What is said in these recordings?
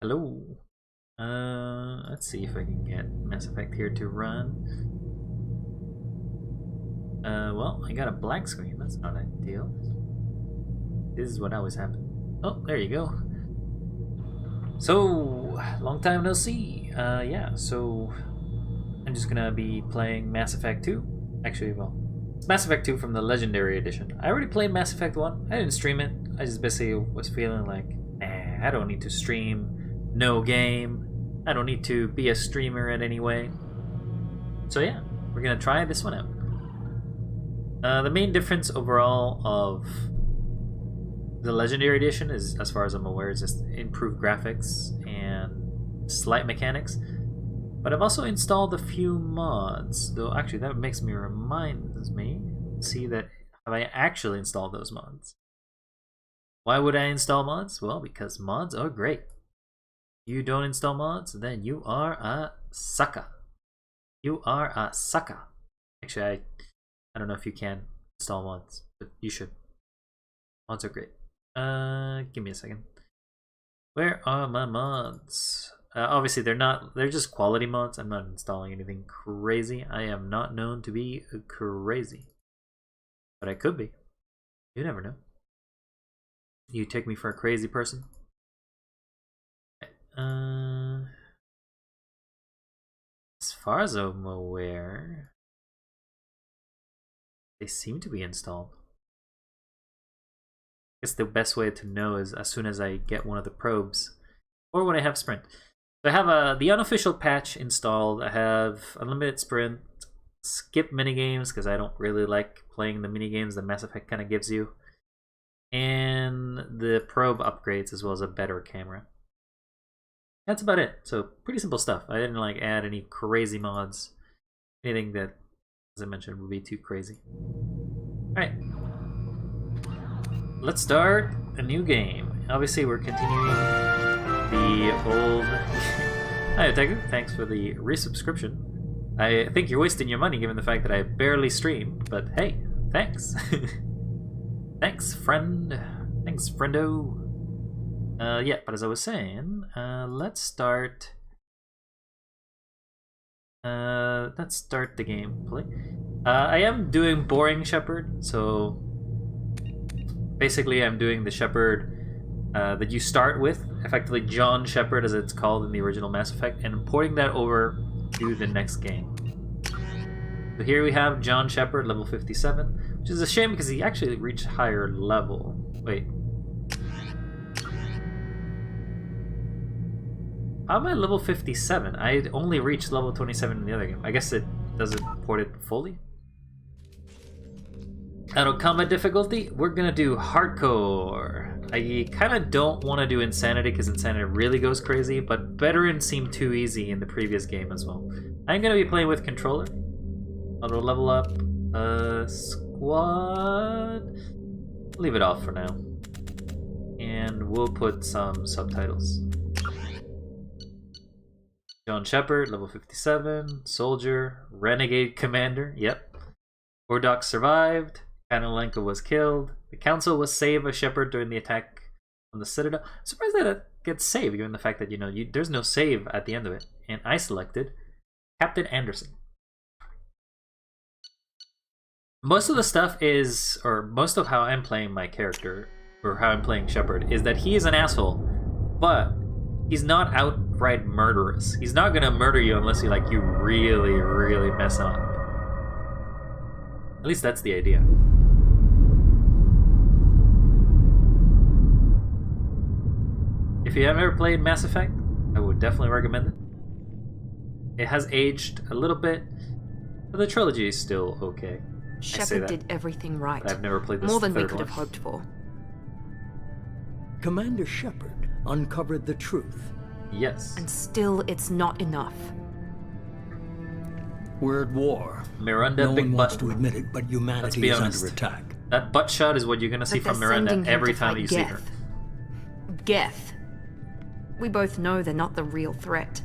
Hello. Let's see if I can get Mass Effect here to run. Well, I got a black screen. That's not ideal. This is what always happens. Oh, there you go. So, long time no see. Yeah, so I'm just gonna be playing Mass Effect 2. Actually, well, it's Mass Effect 2 from the Legendary Edition. I already played Mass Effect 1. I didn't stream it. I just basically was feeling like, I don't need to stream no game. I don't need to be a streamer in any way. So yeah, we're gonna try this one out. The main difference overall of the Legendary Edition is, as far as I'm aware, is just improved graphics and slight mechanics. But I've also installed a few mods, though actually that reminds me, see that have I actually installed those mods? Why would I install mods? Well, because mods are great. You don't install mods, then you are a sucker. You are a sucker. Actually, I don't know if you can install mods, but you should. Mods are great. Give me a second. Where are my mods? Obviously, they're just quality mods. I'm not installing anything crazy. I am not known to be crazy. But I could be. You never know. You take me for a crazy person? As far as I'm aware, they seem to be installed. I guess the best way to know is as soon as I get one of the probes, or when I have sprint. So I have the unofficial patch installed. I have unlimited sprint, skip minigames because I don't really like playing the minigames that Mass Effect kind of gives you, and the probe upgrades as well as a better camera. That's about it. So pretty simple stuff. I didn't like add any crazy mods, anything that, as I mentioned, would be too crazy. All right, let's start a new game. Obviously, we're continuing the old. Hi, Otaku. Thanks for the resubscription. I think you're wasting your money given the fact that I barely stream, but hey, thanks. Thanks, friend. Thanks, friendo. Yeah, but as I was saying, let's start the gameplay. I am doing boring Shepard, so basically I'm doing the Shepard that you start with, effectively John Shepard as it's called in the original Mass Effect, and porting that over to the next game. So here we have John Shepard, level 57, which is a shame because he actually reached higher level. Wait. How am I level 57? I only reached level 27 in the other game. I guess it doesn't port it fully. Adult combat difficulty, we're gonna do hardcore. I kind of don't want to do insanity because insanity really goes crazy, but veteran seemed too easy in the previous game as well. I'm gonna be playing with controller. Auto level up. Squad. Leave it off for now. And we'll put some subtitles. John Shepard, level 57, soldier, renegade commander, yep. Ordok survived, Kanalenko was killed, the council was saved by Shepard during the attack on the Citadel. I'm surprised that it gets saved, given the fact that, there's no save at the end of it. And I selected Captain Anderson. Most of the stuff is, or most of how I'm playing my character, or how I'm playing Shepard, is that he is an asshole, but he's not outright murderous. He's not gonna murder you unless you really, really mess up. At least that's the idea. If you haven't ever played Mass Effect, I would definitely recommend it. It has aged a little bit, but the trilogy is still okay. Shepard did everything right. But I've never played this more than we third could one. have hoped for. Commander Shepard uncovered the truth. Yes. And still, it's not enough. We're at war. Miranda, no big one butt. wants to admit it, but humanity is honest. under attack. That butt shot is what you're gonna see But from they're Miranda sending him every to time fight you see her. Geth. We both know they're not the real threat.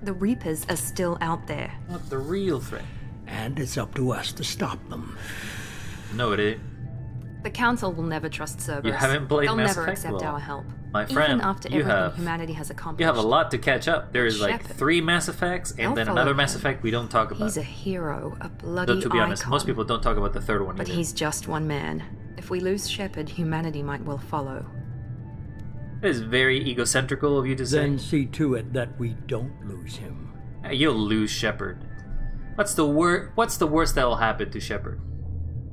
The Reapers are still out there. Not the real threat. And it's up to us to stop them. No, it ain't. The Council will never trust Cerberus. You haven't played They'll Mass never Effect? accept Well, our help. My friend, Even after you everything have humanity has accomplished. you have a lot to catch up. There is like Shepard. 3 Mass Effects and I'll then follow another Mass him. Effect we don't talk about. He's a hero, a bloody Though, to be honest, icon. most people don't talk about the 3rd one But either. he's just one man. If we lose Shepard, humanity might well follow. It is very egocentrical of you to say. Then see to it that we don't lose him. You'll lose Shepard. What's the worst that will happen to Shepard?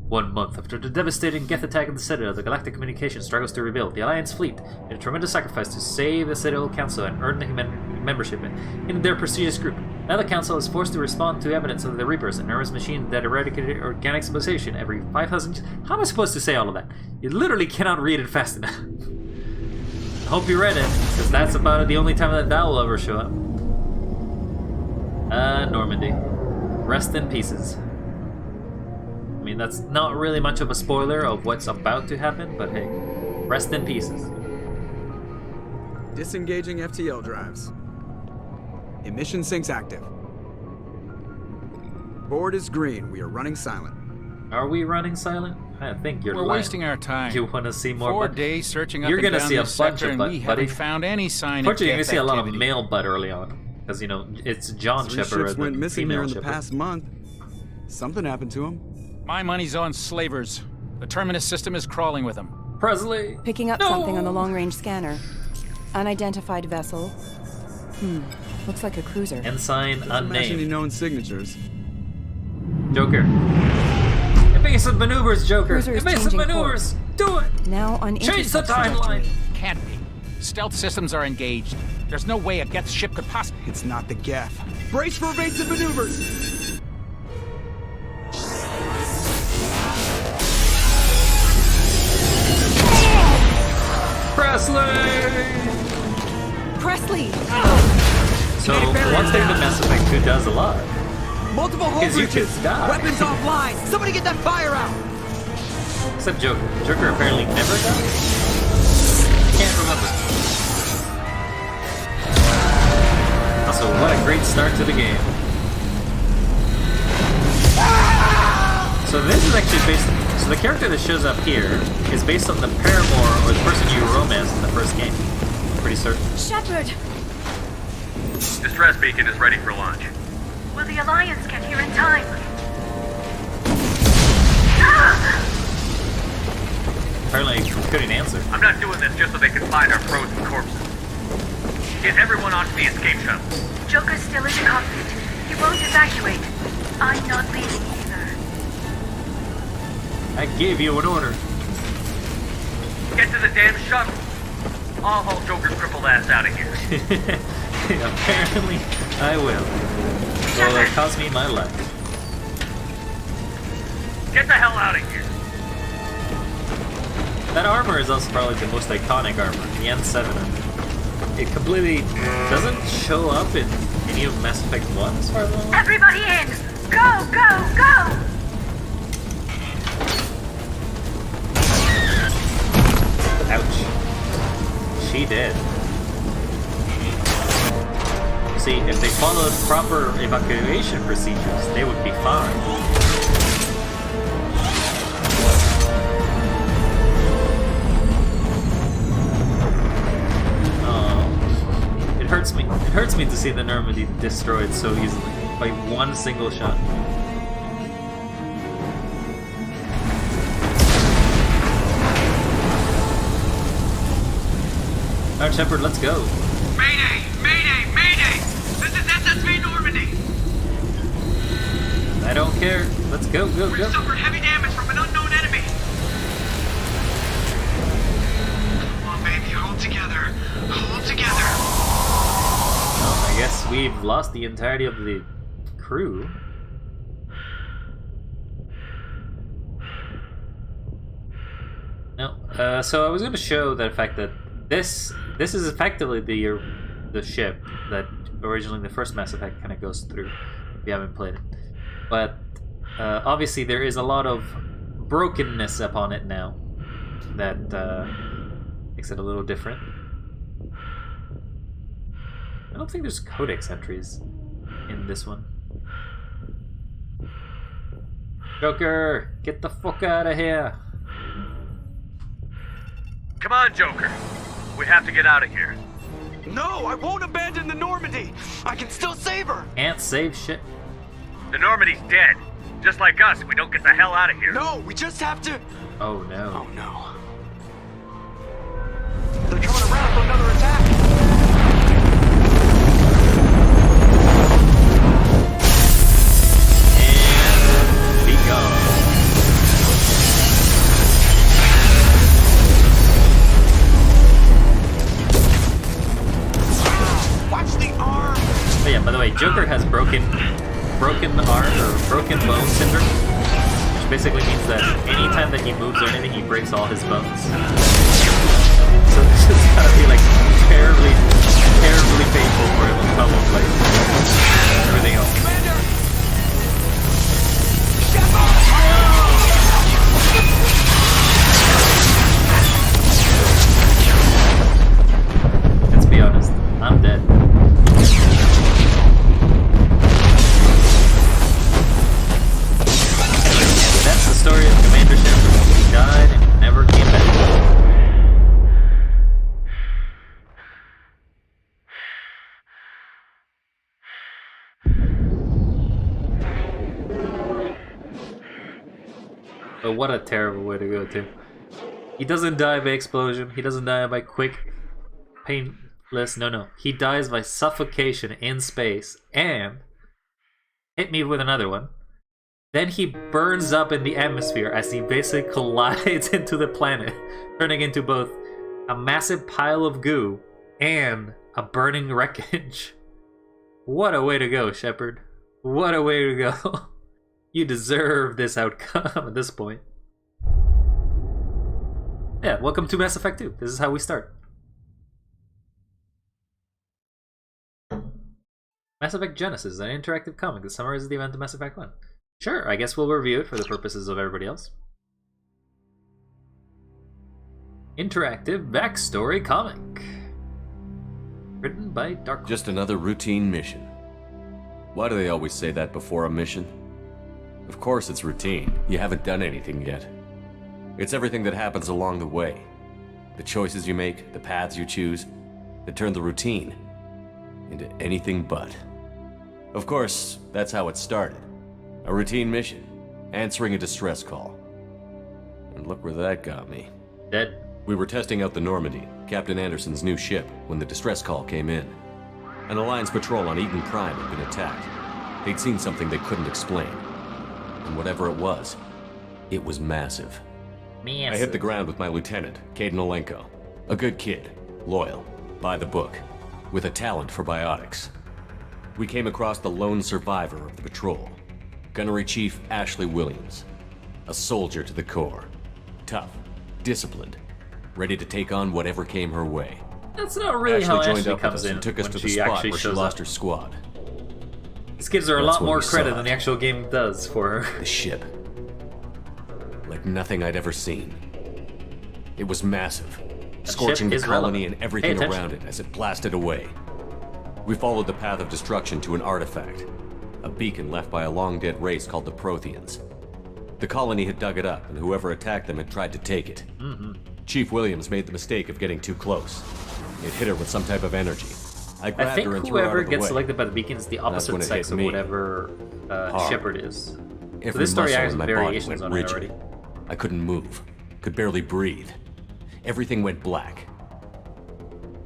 1 month after the devastating Geth attack on the Citadel, the Galactic Communication struggles to rebuild. The Alliance fleet made a tremendous sacrifice to save the Citadel Council and earn the membership in their prestigious group. Now the Council is forced to respond to evidence of the Reapers, an enormous machine that eradicated organic civilization every 5,000 years. How am I supposed to say all of that? You literally cannot read it fast enough. I hope you read it, because that's about the only time that will ever show up. Normandy. Rest in pieces. I mean, that's not really much of a spoiler of what's about to happen, but hey, rest in pieces. Disengaging FTL drives. Emission sinks active. Board is green. We are running silent. Are we running silent? I think you're We're lying. wasting our time. You want to see more 4 butt? days searching up You're and gonna down see a this bunch sector, of and butt, we buddy. haven't found any sign of Fortunately, you're gonna Geth see a lot of activity. male butt early on. Because, you know, it's John 3 Shepard ships went missing female here in the Shepard. past month. Something happened to them. My money's on slavers. The Terminus system is crawling with them. Presley! Picking up No! something on the long-range scanner. Unidentified vessel. Looks like a cruiser. Ensign Doesn't match any unnamed. known signatures. Joker. Evasive maneuvers, Joker! Cruiser is Evasive changing maneuvers! Do it! Now on Change the intercept timeline! trajectory. Can't be. Stealth systems are engaged. There's no way a Geth ship could possibly... It's not the Geth. Brace for evasive maneuvers! Presley! So, one thing that Mass Effect 2 does a lot Multiple hull is you breaches! can die. Weapons offline! Somebody get that fire out! Except Joker. Joker apparently never died? Can't remember. Also, what a great start to the game. So this is actually based... So the character that shows up here is based on the paramour or the person you romance in the first game. Pretty certain. Shepard! Distress beacon is ready for launch. Will the Alliance get here in time? Apparently he couldn't answer. I'm not doing this just so they can find our frozen corpses. Get everyone onto the escape shuttle. Joker's still in the cockpit. He won't evacuate. I'm not leaving either. I gave you an order. Get to the damn shuttle. I'll haul Joker's crippled ass out of here. Apparently I will. Well, it cost me my life. Get the hell out of here. That armor is also probably the most iconic armor, the N7. It completely doesn't show up in any of Mass Effect 1 as far as I know. Everybody in! Go, go, go! Ouch. She did. See, if they followed proper evacuation procedures, they would be fine. It hurts me. It hurts me to see the Normandy destroyed so easily by one single shot. Alright, Shepard, let's go. Mayday! Mayday! Mayday! This is SSV Normandy! I don't care. Let's go, go, We go. suffered heavy damage from an unknown enemy! Come on, baby, hold together. Hold together. Well, I guess we've lost the entirety of the crew. No, so I was going to show the fact that this is effectively the ship that originally the first Mass Effect kind of goes through. If you haven't played it, but obviously there is a lot of brokenness upon it now that makes it a little different. I don't think there's codex entries in this one. Joker, get the fuck out of here! Come on, Joker. We have to get out of here. No, I won't abandon the Normandy. I can still save her. Can't save shit. The Normandy's dead. Just like us, we don't get the hell out of here. No, we just have to... Oh no. Oh no. They're coming around for another attack. And be gone. Watch the arm. But yeah, by the way, Joker has broken arm or broken bone syndrome, which basically means that anytime that he moves or anything, he breaks all his bones. So this is gotta be like terribly painful for him on top of like everything else. Commander! Let's be honest, I'm dead. That's the story of Commander Shepard. He died and never came back. But what a terrible way to go to. He doesn't die by explosion. He doesn't die by quick, painless. No. He dies by suffocation in space. And hit me with another one. Then he burns up in the atmosphere as he basically collides into the planet, turning into both a massive pile of goo and a burning wreckage. What a way to go, Shepard. What a way to go. You deserve this outcome at this point. Yeah, welcome to Mass Effect 2. This is how we start. Mass Effect Genesis, an interactive comic that summarizes the event of Mass Effect 1. Sure, I guess we'll review it for the purposes of everybody else. Interactive backstory comic. Written by Dark. Just another routine mission. Why do they always say that before a mission? Of course it's routine. You haven't done anything yet. It's everything that happens along the way. The choices you make, the paths you choose, that turn the routine into anything but. Of course, that's how it started. A routine mission, answering a distress call. And look where that got me. Dead. We were testing out the Normandy, Captain Anderson's new ship, when the distress call came in. An Alliance patrol on Eden Prime had been attacked. They'd seen something they couldn't explain. And whatever it was massive. I hit the ground with my lieutenant, Caden Olenko. A good kid, loyal, by the book, with a talent for biotics. We came across the lone survivor of the patrol, Gunnery Chief Ashley Williams. A soldier to the core. Tough, disciplined, ready to take on whatever came her way. That's not really how joined Ashley up with comes us in and took us when to the she spot actually where she shows lost up. her squad. This gives her a That's lot when more we credit saw than it. the actual game does for her. The ship. Like nothing I'd ever seen. It was massive, scorching the is colony relevant. and everything Pay around attention. it as it blasted away. We followed the path of destruction to an artifact, a beacon left by a long-dead race called the Protheans. The colony had dug it up, and whoever attacked them had tried to take it. Chief Williams made the mistake of getting too close. It hit her with some type of energy. I I grabbed think her and threw her out whoever of the gets way. selected by the beacon is the when opposite it sex hit of me. whatever Hard. Shepard is. So Every this story muscle has in my body variations went on it rigid. already. I couldn't move, could barely breathe. Everything went black.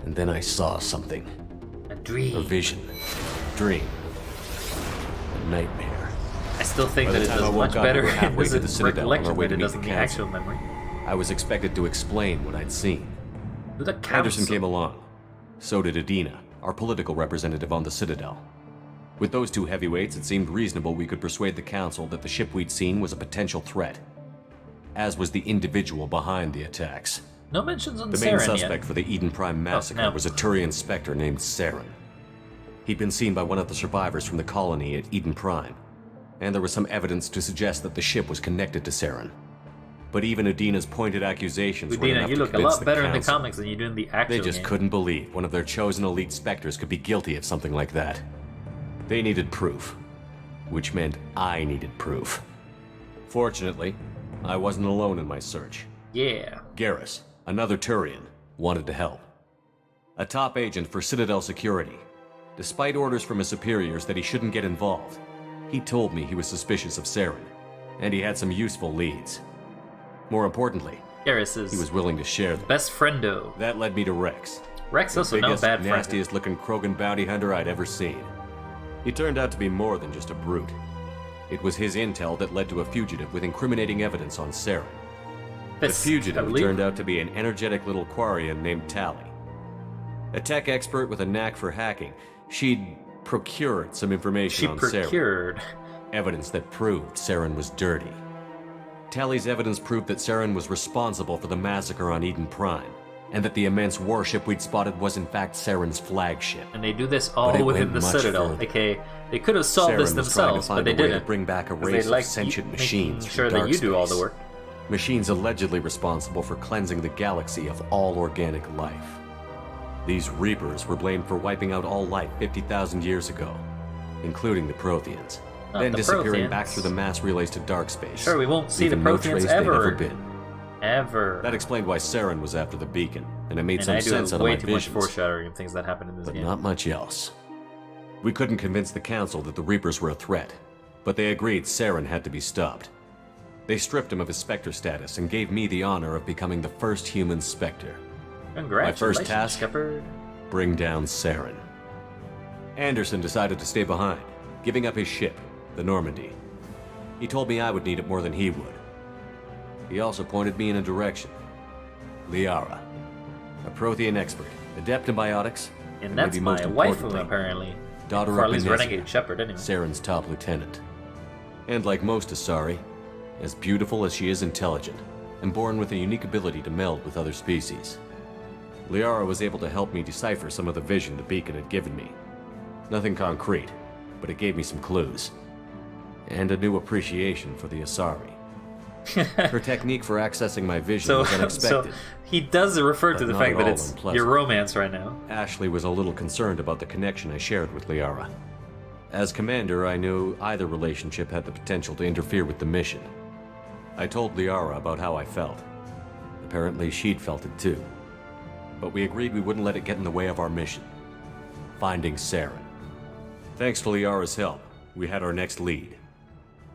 And then I saw something. A A dream. vision. Dream. A nightmare. I still think By that the it time I does woke much up, we better were in halfway to the this Citadel on our recollection way than to it meet does the in the council. actual memory. I was expected to explain what I'd seen. To the Anderson council. came along. So did Adina, our political representative on the Citadel. With those two heavyweights, it seemed reasonable we could persuade the council that the ship we'd seen was a potential threat. As was the individual behind the attacks. No mentions on The main Saren suspect yet. for the Eden Prime massacre no. was a Turian Spectre named Saren. He'd been seen by one of the survivors from the colony at Eden Prime, and there was some evidence to suggest that the ship was connected to Saren. But even Adina's pointed accusations were Udina, enough you to look a convince lot better in the council. comics than you do in the actual They just game. couldn't believe one of their chosen elite Spectres could be guilty of something like that. They needed proof, which meant I needed proof. Fortunately, I wasn't alone in my search. Yeah. Garrus, another Turian, wanted to help. a top agent for Citadel Security. Despite orders from his superiors that he shouldn't get involved, he told me he was suspicious of Saren, and he had some useful leads. More importantly, Garrus is he was willing to share them. best friendo. That led me to Rex. Rex The also no biggest, bad friend. nastiest looking Krogan bounty hunter I'd ever seen. He turned out to be more than just a brute. It was his intel that led to a fugitive with incriminating evidence on Saren. The This, fugitive I believe. turned out to be an energetic little Quarian named Tally. A tech expert with a knack for hacking, she'd procured some information She on Saren. procured. Evidence that proved Saren was dirty. Tally's evidence proved that Saren was responsible for the massacre on Eden Prime, and that the immense warship we'd spotted was in fact Saren's flagship. And they do this all But it within went the much Citadel. further. Okay, they could have solved Saren this was trying to themselves, but find they a way to didn't. bring back a 'Cause race they like of sentient making machines sure from that dark you do all the space. work. Machines allegedly responsible for cleansing the galaxy of all organic life. These Reapers were blamed for wiping out all life 50,000 years ago, including the Protheans, Not then the disappearing back Protheans. through the mass relays to dark space. Sure, we won't see the leaving no Protheans trace they'd ever. been. Ever. That explained why Saren was after the beacon, and it made And some I do sense out of way my too much visions, foreshadowing of things that happen in this but game. not much else. We couldn't convince the Council that the Reapers were a threat, but they agreed Saren had to be stopped. They stripped him of his Spectre status and gave me the honor of becoming the first human Spectre. Congratulations, task? Shepard. Bring down Saren. Anderson decided to stay behind, giving up his ship, the Normandy. He told me I would need it more than he would. He also pointed me in a direction. Liara, a Prothean expert, adept in biotics, And that's maybe my most waifu, importantly, apparently. daughter Or at of least Benezia, Renegade Shepard, anyway. Saren's top lieutenant. And like most Asari, as beautiful as she is intelligent, and born with a unique ability to meld with other species. Liara was able to help me decipher some of the vision the beacon had given me. Nothing concrete, but it gave me some clues. And a new appreciation for the Asari. Her technique for accessing my vision So, was so unexpected. he does refer to But the not fact at that all it's unpleasant. your romance right now. Ashley was a little concerned about the connection I shared with Liara. As commander, I knew either relationship had the potential to interfere with the mission. I told Liara about how I felt. Apparently, she'd felt it too. But we agreed we wouldn't let it get in the way of our mission. Finding Saren. Thanks to Liara's help, we had our next lead.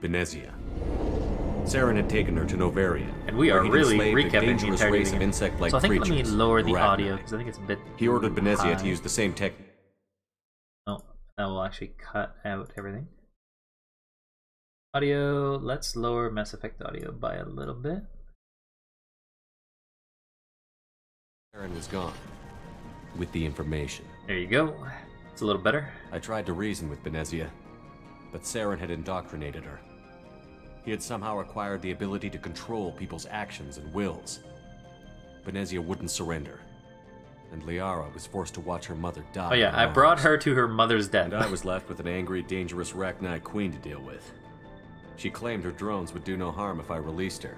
Benezia. Saren had taken her to Novaria. And we where are he'd really enslaved a recapping the dangerous entirety race of of the game. insect-like So I think creatures. let me lower the Arachni. audio, because I think it's a bit He ordered Benezia high. to use the same technique. Oh, that will actually cut out everything. Audio, let's lower Mass Effect audio by a little bit. Saren was gone. With the information. There you go. It's a little better. I tried to reason with Benezia, but Saren had indoctrinated her. He had somehow acquired the ability to control people's actions and wills. Benezia wouldn't surrender, and Liara was forced to watch her mother die. Oh yeah, in I her brought arms. her to her mother's death. And I was left with an angry, dangerous Arachni queen to deal with. She claimed her drones would do no harm if I released her.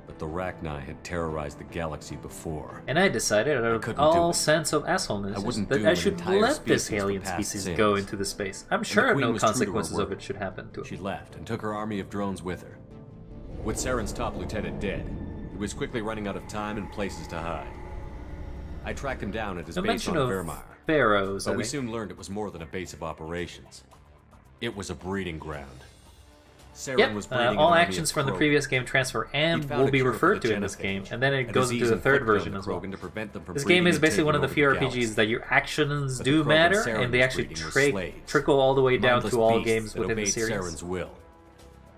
But the Arachni had terrorized the galaxy before. And I decided, out of couldn't do all it. sense of assholeness, I wouldn't that doom I an should entire let this species for alien past species sins. go into the space. I'm the sure queen no was true to her consequences of word. it should happen to She her. left and took her army of drones with her. With Saren's top lieutenant dead, he was quickly running out of time and places to hide. I tracked him down at his No base mention on of Vermeer, pharaohs, I but we think. soon learned it was more than a base of operations. It was a breeding ground. Saren Yep, was breeding all an army actions of from the Krogan. previous game transfer and He'd found will a be cure for referred the to in this genophage, game, and then it a goes into disease the third inflicted on version the as well. Krogan to prevent them from This breeding game is and basically one of the taking few over the RPGs galaxy. that your actions But the do Krogan matter, Saren and they was actually breeding were slaves, trickle all the way down mindless to all beasts games that within the obeyed series. Saren's will.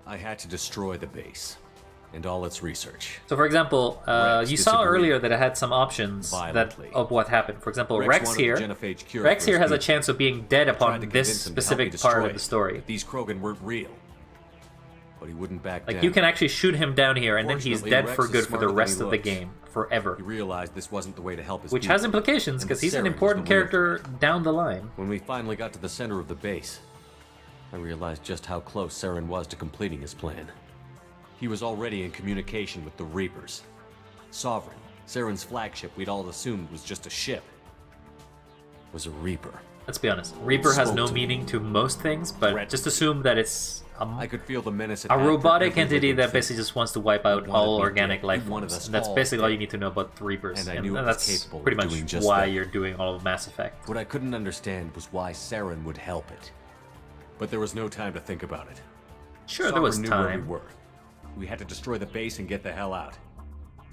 I had to destroy the base and all its research. So, for example, Rex you saw disagreed. earlier that it had some options that Violently. of what happened. For example, Rex Rex wanted the here, genophage cure Rex for here his has a people. chance of being dead I tried upon to this convince him to help me specific destroy part of it, the story. that these Krogan weren't real. But he wouldn't back down. Like, you can actually shoot him down here, and then he's Fortunately, dead Rex for is good for smarter the than rest he of the looks. game, forever. He realized this wasn't the way to help his Which people, has implications, and because that he's an Saren was important the real character down the line. When we finally got to the center of the base, I realized just how close Saren was to completing his plan. He was already in communication with the Reapers. Sovereign, Saren's flagship we'd all assumed was just a ship, was a Reaper. Let's be honest. Reaper has no meaning to most things, but just assume that it's I could feel the menace. a robotic entity that basically just wants to wipe out all organic life forms. And that's basically all you need to know about the Reapers. And that's pretty much why you're doing all of Mass Effect. What I couldn't understand was why Saren would help it. But there was no time to think about it. Sure, there was Sovereign knew where time. we were. We had to destroy the base and get the hell out.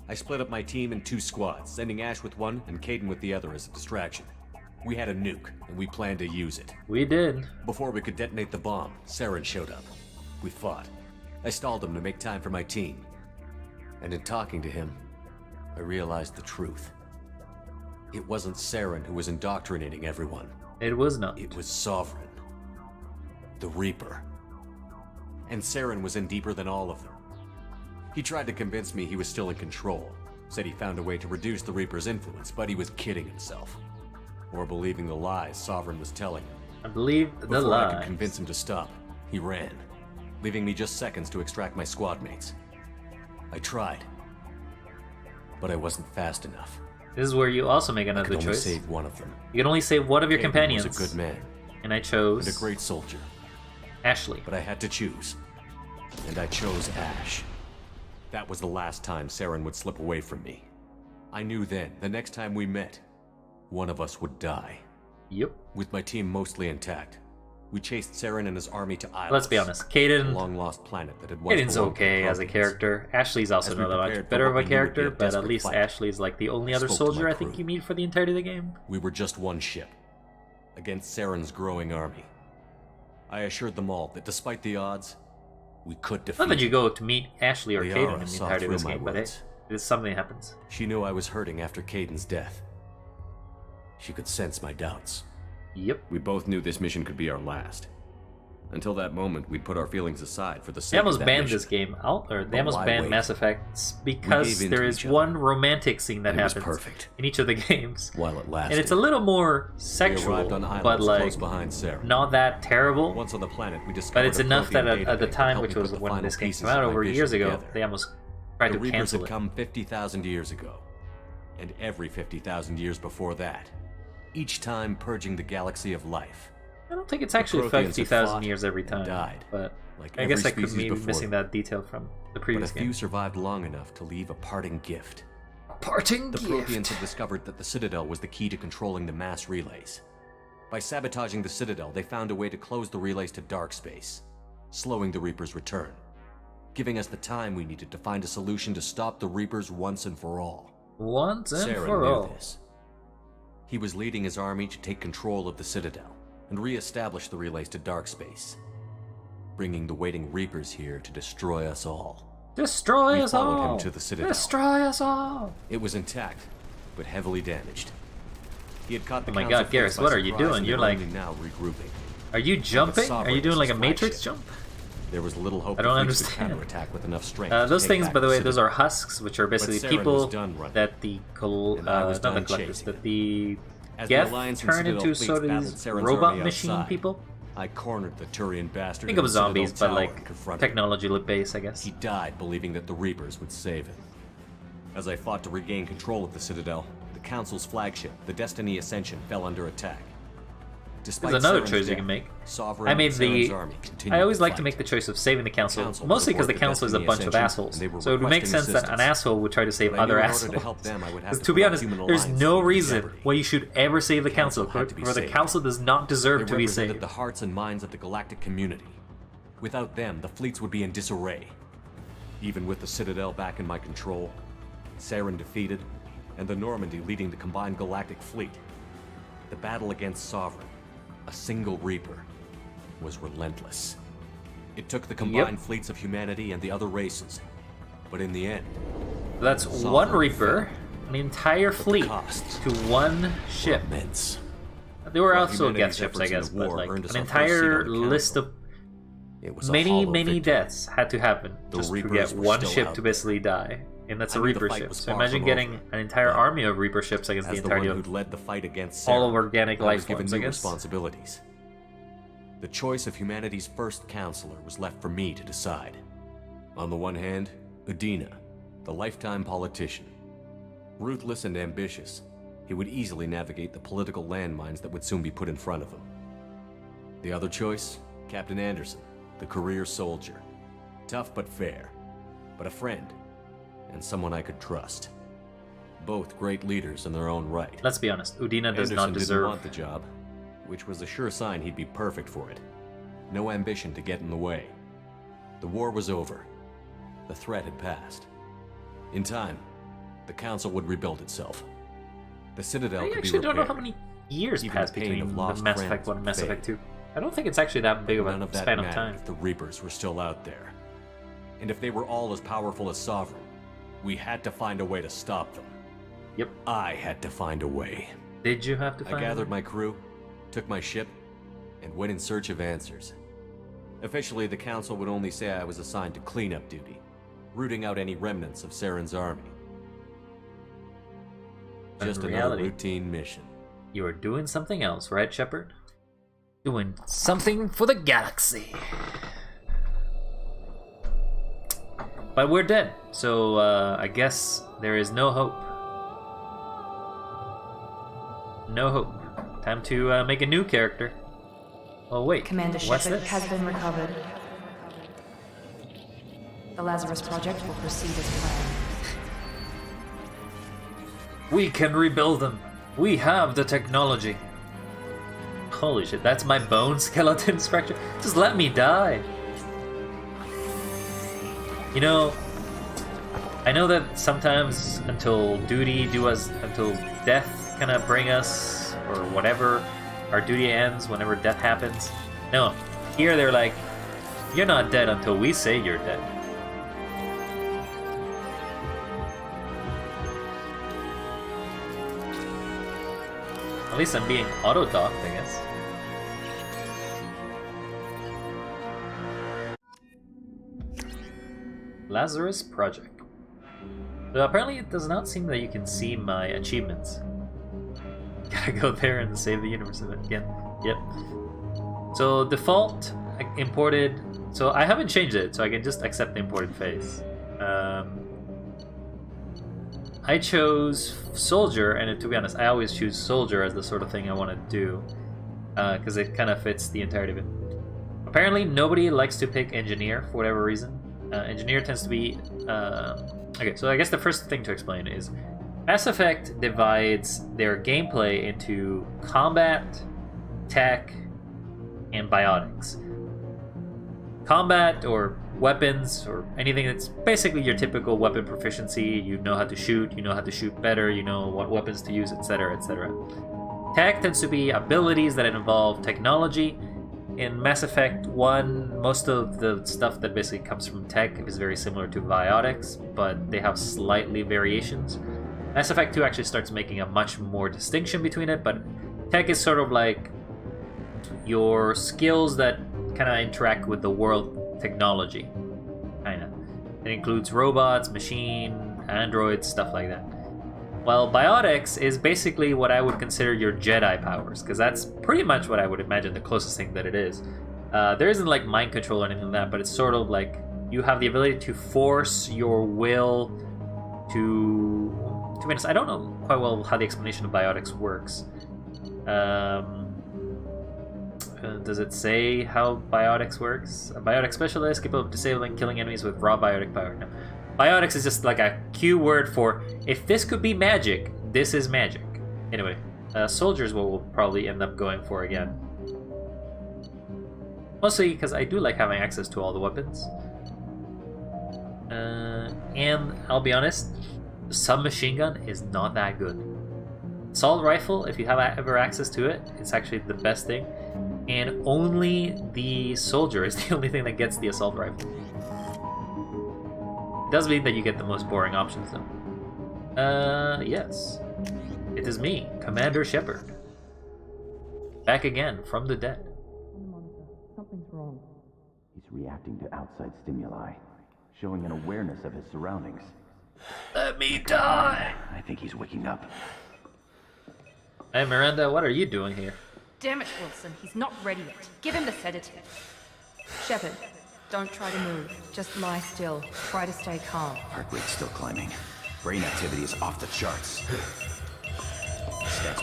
I split up my team in 2 squads, sending Ash with one and Kaidan with the other as a distraction. We had a nuke, and we planned to use it. We did. Before we could detonate the bomb, Saren showed up. We fought. I stalled him to make time for my team. And in talking to him, I realized the truth. It wasn't Saren who was indoctrinating everyone. It was not. It was Sovereign. The Reaper. And Saren was in deeper than all of them. He tried to convince me he was still in control. Said he found a way to reduce the Reaper's influence, but he was kidding himself. Or believing the lies Sovereign was telling him. I believe the Before I lies. could convince him to stop, he ran, leaving me just seconds to extract my squad mates. I tried, but I wasn't fast enough. This is where you also make I another could only choice. save one of them. You can only save one of your Kaidan companions. was a good man And I chose and a great soldier, Ashley. but I had to choose, and I chose Ash. That was the last time Saren would slip away from me. I knew then, the next time we met, one of us would die. Yep. With my team mostly intact, we chased Saren and his army to Isles. Let's be honest. a Kaidan. long-lost planet that had once Kaidan's belonged to okay as a Protheans. character. Ashley's also As we not that prepared much for better what of a we knew would be a character, but at desperate least fight, Ashley's like the only I other spoke to my soldier I crew. think you meet for the entirety of the game. We were just one ship, against Saren's growing army. I assured them all that despite the odds, we could defeat Not that you it. go to meet Ashley or Liara Kaidan in the saw entirety of through this my game, but hey, words. it's something that happens. She knew I was hurting after Kaidan's death. She could sense my doubts. Yep. We both knew this mission could be our last. Until that moment, we'd put our feelings aside for the They sake of almost that banned mission. this game out, or they But almost why banned wait? Mass Effect because gave in there to is each other. one romantic scene that It was happens perfect. in each of the games. While it lasted. And it's a little more We sexual, arrived on islands but like close behind Saren. not that terrible. Once on the planet, we discovered But it's a enough that Prothean at the database time, that which helped was me put the when final this game pieces came out of my over vision years ago, together. they almost tried The to Reapers cancel had it. come 50,000 years ago, and every 50,000 years before that, each time purging the galaxy of life. I don't think it's actually Protheans had 50,000 fought years every and time, died, but like I every guess I could species be before missing them. that detail from the But previous a few game. survived long enough to leave a parting gift. Parting The Protheans had discovered that the Citadel was the key to controlling the mass relays. By sabotaging the Citadel, they found a way to close the relays to dark space, slowing the Reapers' return, giving us the time we needed to find a solution to stop the Reapers once and for all. Once and Saren for knew all. this. He was leading his army to take control of the Citadel and re-establish the relays to dark space, bringing the waiting Reapers here to destroy us all. Destroy We us followed all! him to the Citadel. Destroy us all! It was intact, but heavily damaged. He had caught the Oh my Council God, force Garrus, by what are you surprise, doing? and You're they were like- only now regrouping. Are you jumping? Are Sovereign you doing like a was Matrix flagship. jump? There was little hope I don't the fleets understand. could counterattack with enough strength. Those to take things, back by the way, those Citadel. are husks, which are basically Saren people was done running, that the and I was not the done collectors, chasing that him. the As the Geth Alliance and turn Citadel into fleets sort of battled these Saren's robot army machine outside, people. I cornered the Turian bastard. Think in of the Citadel zombies, but tower like and confronted him. technology based, I guess. He died believing that the Reapers would save him. As I fought to regain control of the Citadel, the Council's flagship, the Destiny Ascension, fell under attack. Despite There's another Saren's choice you death, can make. Sovereign I made and Saren's the. army continued I always to like to fight. make the choice of saving the council, Council mostly because the reported council is a Destiny bunch of Ascension, assholes. and they were So it would make requesting sense that an assistance. asshole would try to save But I knew other in order assholes. to help them, I would have Because to to be put our honest, human there's alliance no in reason jeopardy. why you should ever save the council. Council had to be For the saved. council does not deserve They to be represented saved. the hearts and minds of the galactic community. Without them, the fleets would be in disarray. Even with the Citadel back in my control, Saren defeated, and the Normandy leading the combined galactic fleet, the battle against Sovereign, a single Reaper, was relentless. It took the combined fleets of humanity and the other races, but in the end, That's Sovereign one Reaper, an entire fleet costs to one ship. immense. There were While also humanity's Geth ships, I efforts in guess, the but war like earned us an our first seat entire on the list council. of It was a many hollow victory. deaths had to happen The just to Reapers get were one still ship out to there. basically die. And that's a I knew the Reaper fight ship. was So far imagine from getting over. an entire army of Reaper ships against the As the one entirety who'd of led the fight against all Saren, of organic I life was given forms, I new guess. responsibilities. The choice of humanity's first counselor was left for me to decide. On the one hand, Udina, the lifetime politician. Ruthless and ambitious, he would easily navigate the political landmines that would soon be put in front of him. The other choice? Captain Anderson, the career soldier. Tough but fair, but a friend, and someone I could trust. Both great leaders in their own right. Let's be honest, Udina does Anderson not didn't deserve... want the job, which was a sure sign he'd be perfect for it. No ambition to get in the way. The war was over. The threat had passed. In time, the Council would rebuild itself. The Citadel I could be actually don't know repaired. how many years Even passed the pain between of the lost Mass friends Effect 1 and would Mass fade. Effect 2. I don't think it's actually that big of None a of that span of mattered time. if the Reapers were still out there. And if they were all as powerful as Sovereign, we had to find a way to stop them. Yep. I had to find a way. Did you have to I find gathered my crew, took my ship, and went in search of answers. Officially, the Council would only say I was assigned to cleanup duty, rooting out any remnants of Saren's army. But Just in another reality, routine mission. You are doing something else, right, Shepard? Doing something for the galaxy. But we're dead, so I guess there is no hope. No hope. Time to make a new character. Oh wait, Commander what's Shepard this? has been recovered. The Lazarus Project will proceed as planned. We can rebuild them. We have the technology. Holy shit, that's my bone skeleton structure. Just let me die. You know, I know that sometimes until death kind of bring us, or whatever, our duty ends whenever death happens. No, here they're like, you're not dead until we say you're dead. At least I'm being auto-docked, I guess. Lazarus Project. So apparently it does not seem that you can see my achievements. Gotta go there and save the universe again. Yep. So default imported. So I haven't changed it, so I can just accept the imported face. I chose soldier, and to be honest, I always choose soldier as the sort of thing I want to do, because it kind of fits the entirety of it. Apparently, nobody likes to pick engineer for whatever reason. Engineer tends to be okay. So I guess the first thing to explain is Mass Effect divides their gameplay into combat, tech, and biotics. Combat, or weapons, or anything that's basically your typical weapon proficiency. You know how to shoot better, you know what weapons to use, etc., etc. Tech tends to be abilities that involve technology. In Mass Effect 1, most of the stuff that basically comes from tech is very similar to biotics, but they have slightly variations. Mass Effect 2 actually starts making a much more distinction between it, but tech is sort of like your skills that kind of interact with the world technology, kind of. It includes robots, machine, androids, stuff like that. While biotics is basically what I would consider your Jedi powers, because that's pretty much what I would imagine the closest thing that it is. There isn't like mind control or anything like that, but it's sort of like you have the ability to force your will to be honest, I don't know quite well how the explanation of biotics works. Does it say how biotics works? A biotic specialist capable of disabling, killing enemies with raw biotic power. No. Biotics is just like a cue word for, if this could be magic, this is magic. Anyway, soldiers what we'll probably end up going for again. Mostly because I do like having access to all the weapons. And I'll be honest, the submachine gun is not that good. Assault rifle, if you have ever access to it, it's actually the best thing. And only the soldier is the only thing that gets the assault rifle. It does mean that you get the most boring options though. Yes. It is me, Commander Shepard. Back again from the dead. Something's wrong. He's reacting to outside stimuli, showing an awareness of his surroundings. Let me die! I think he's waking up. Hey Miranda, what are you doing here? Damn it, Wilson, he's not ready yet. Give him the sedative. Shepard, don't try to move. Just lie still. Try to stay calm. Heart rate's still climbing. Brain activity is off the charts.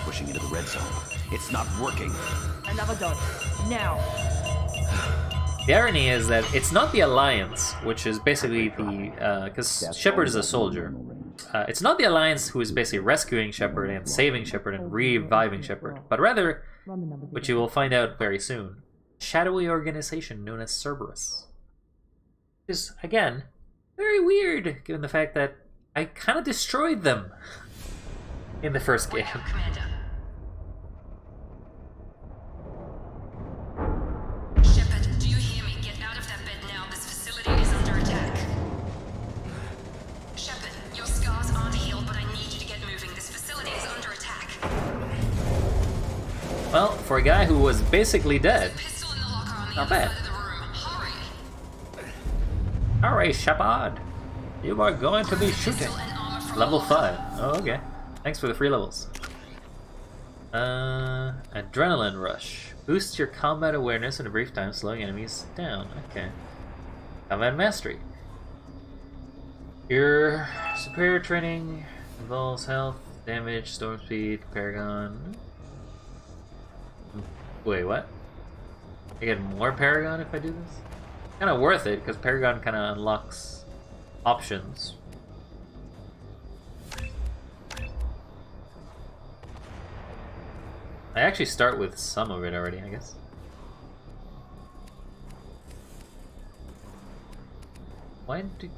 pushing into the red zone. It's not working. Another dot. Now. The irony is that it's not the Alliance, which is basically the... because Shepard is a soldier. It's not the Alliance who is basically rescuing Shepard and saving Shepard and reviving Shepard, but rather, which you will find out very soon, shadowy organization known as Cerberus. Which is, again, very weird, given the fact that I kind of destroyed them in the first game. Shepard, do you hear me? Get out of that bed now. This facility is under attack. Shepard, your scars aren't healed, but I need you to get moving. This facility is under attack. Well, for a guy who was basically dead, not bad. Alright, Shepard. You are going to be shooting. Level 5. Oh, okay. Thanks for the free levels. Adrenaline Rush. Boosts your combat awareness in a brief time, slowing enemies down. Okay. Combat Mastery. Your superior training involves health, damage, storm speed, Paragon. Wait, what? I get more Paragon if I do this? Kind of worth it, because Paragon kind of unlocks options. I actually start with some of it already, I guess. Why do...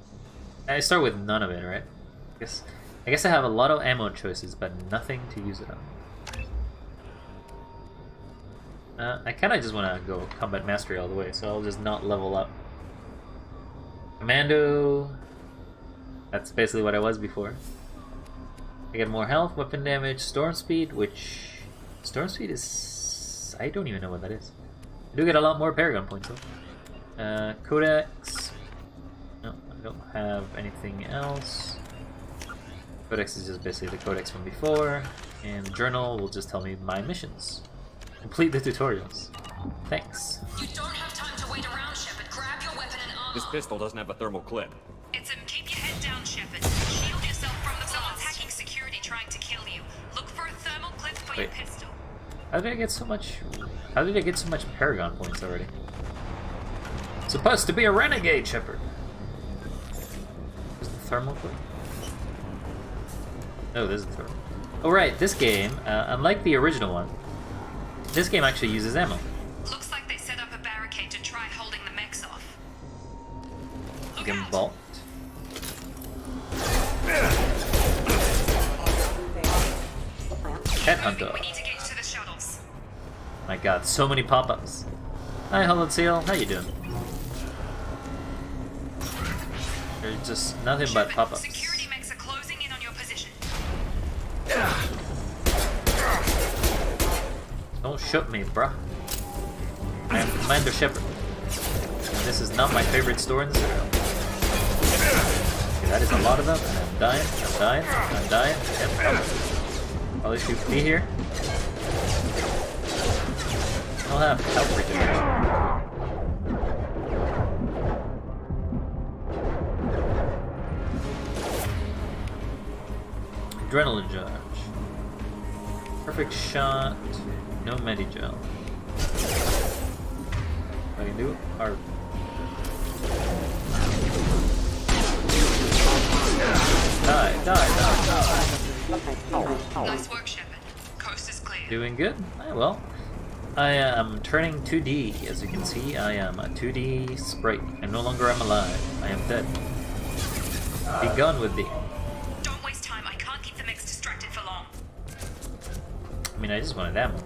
I start with none of it, right? I guess I have a lot of ammo choices, but nothing to use it on. I kind of just want to go Combat Mastery all the way, so I'll just not level up. Commando... That's basically what I was before. I get more health, weapon damage, storm speed, which... Storm speed is... I don't even know what that is. I do get a lot more Paragon points though. Codex... No, I don't have anything else. Codex is just basically the codex from before. And the journal will just tell me my missions. Complete the tutorials. Thanks. You don't have time to wait around, Shepard. Grab your weapon and armor. This pistol doesn't have a thermal clip. It's keep your head down, Shepard. Shield yourself from the someone's hacking security trying to kill you. Look for a thermal clip for your pistol. How did I get so much... How did I get so much Paragon points already? Supposed to be a renegade, Shepard. Is the thermal clip? Oh, this is the thermal. Oh right, this game, unlike the original one, this game actually uses ammo. Looks like they set up a barricade to try holding the mechs off. You can vault. Headhunter. We need to get to the shuttles. My god, so many pop-ups. Hi, Holland Seal. How you doing? There's just nothing but pop-ups. Security mechs are closing in on your position. Don't shoot me, bruh. I am Commander Shepard. And this is not my favorite store in the serial. Okay, that is a lot of them, and I'm dying, I'm dying, I'm dying. Yep, probably should be here. I'll have health regeneration. Adrenaline charge. Perfect shot. No Medigel. I can do are die. Nice work, Shepard. Coast is clear. Doing good? Well, I am turning 2D. As you can see, I am a 2D sprite. I no longer am alive. I am dead. Be gone with thee. Don't waste time. I can't keep the mechs distracted for long. I mean, I just wanted ammo.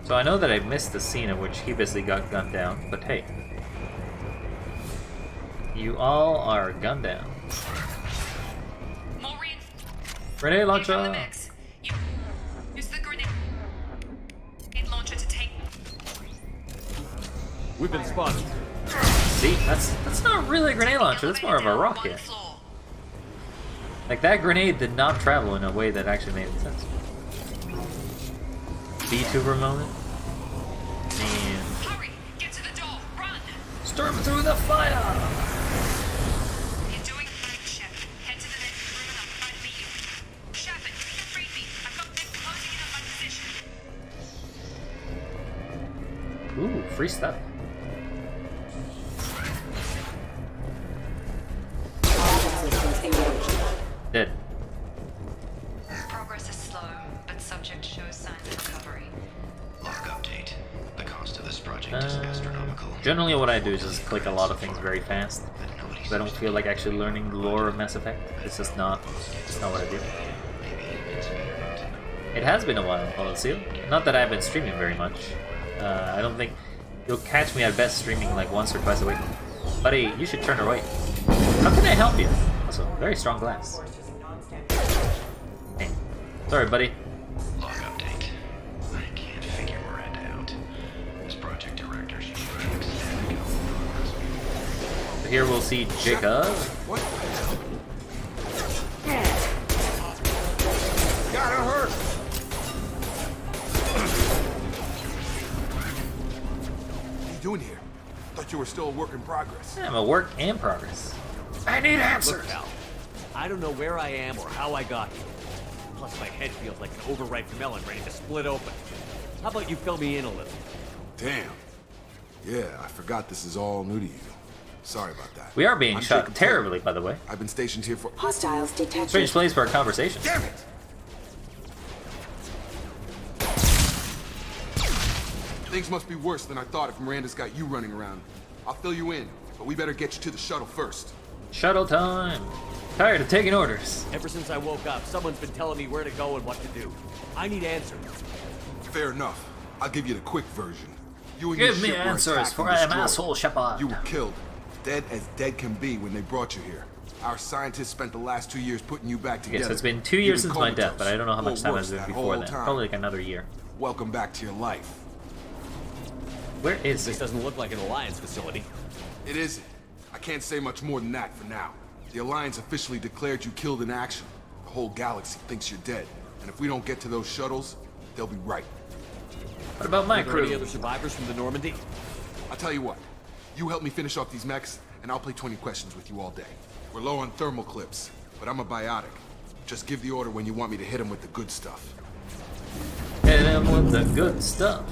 So I know that I missed the scene in which he basically got gunned down, but hey. You all are gunned down. More Grenade launcher! Use the grenade launcher to take... We've been spotted. See, that's not really a grenade launcher, that's more of a rocket. Like, that grenade did not travel in a way that actually made sense. VTuber moment. And... Hurry! Get to the door! Run! Storm through the fire! You're doing great, Shep. Head to the next room and I'll try to meet you. Shep! free stuff. Dead. Progress is slow, but subject shows signs of recovery. Log update. The cost of this project is astronomical. Generally what I do is just click a lot of things very fast. So I don't feel like actually learning the lore of Mass Effect. It's just not what I do. It has been a while, Seal. Not that I've been streaming very much. I don't think you'll catch me at best streaming like once or twice a week. Buddy, you should turn away. How can I help you? Also, very strong glass. Hey. Sorry, buddy. Log update. I can't figure Miranda out. This project director should try to extend the progress. Here we'll see Jacob. What the hell? Gotta hurt. What are you doing here? Thought you were still a work in progress. Yeah, I'm a work in progress. I need answers. Look, pal, I don't know where I am or how I got here. Plus, my head feels like an overripe melon ready to split open. How about you fill me in a little? Damn. Yeah, I forgot this is all new to you. Sorry about that. We are being I'm shot Jacob terribly, Taylor. by the way. I've been stationed here for... Hostiles detected. Strange place for a conversation. Damn it! Things must be worse than I thought if Miranda's got you running around. I'll fill you in, but we better get you to the shuttle first. Shuttle time. Tired of taking orders. Ever since I woke up, someone's been telling me where to go and what to do. I need answers. Fair enough. I'll give you the quick version. You and Give your me ship were answers, attacked for and I am destroyed. asshole Shepard. You were killed. Dead as dead can be when they brought you here. Our scientists spent the last 2 years putting you back together. Yes, it's been 2 years Even since my death, comatose, but I don't know how much or time I worse, was in that before whole that. time. Probably like another year. Welcome back to your life. Where is This it? doesn't look like an Alliance facility. It isn't. I can't say much more than that for now. The Alliance officially declared you killed in action. The whole galaxy thinks you're dead. And if we don't get to those shuttles, they'll be right. What about my Are there any crew? other survivors from the Normandy? I'll tell you what. You help me finish off these mechs, and I'll play 20 questions with you all day. We're low on thermal clips, but I'm a biotic. Just give the order when you want me to hit him with the good stuff. Hit him with the good stuff.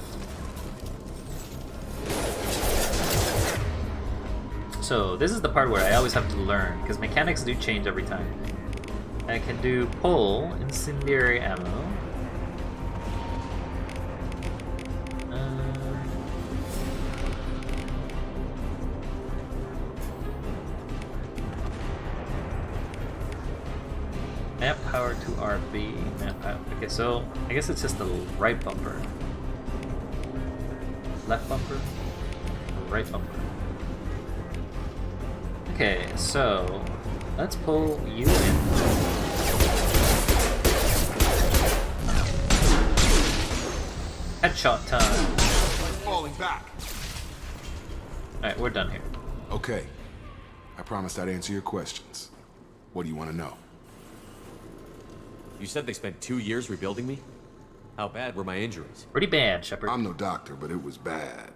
So this is the part where I always have to learn, because mechanics do change every time. I can do pull, incendiary ammo. Map power to RB. Map power. Okay, so I guess it's just the right bumper. Left bumper? Right bumper. Okay, so let's pull you in. Headshot time. Falling back. Alright, we're done here. Okay. I promised I'd answer your questions. What do you want to know? You said they spent 2 years rebuilding me? How bad were my injuries? Pretty bad, Shepard. I'm no doctor, but it was bad.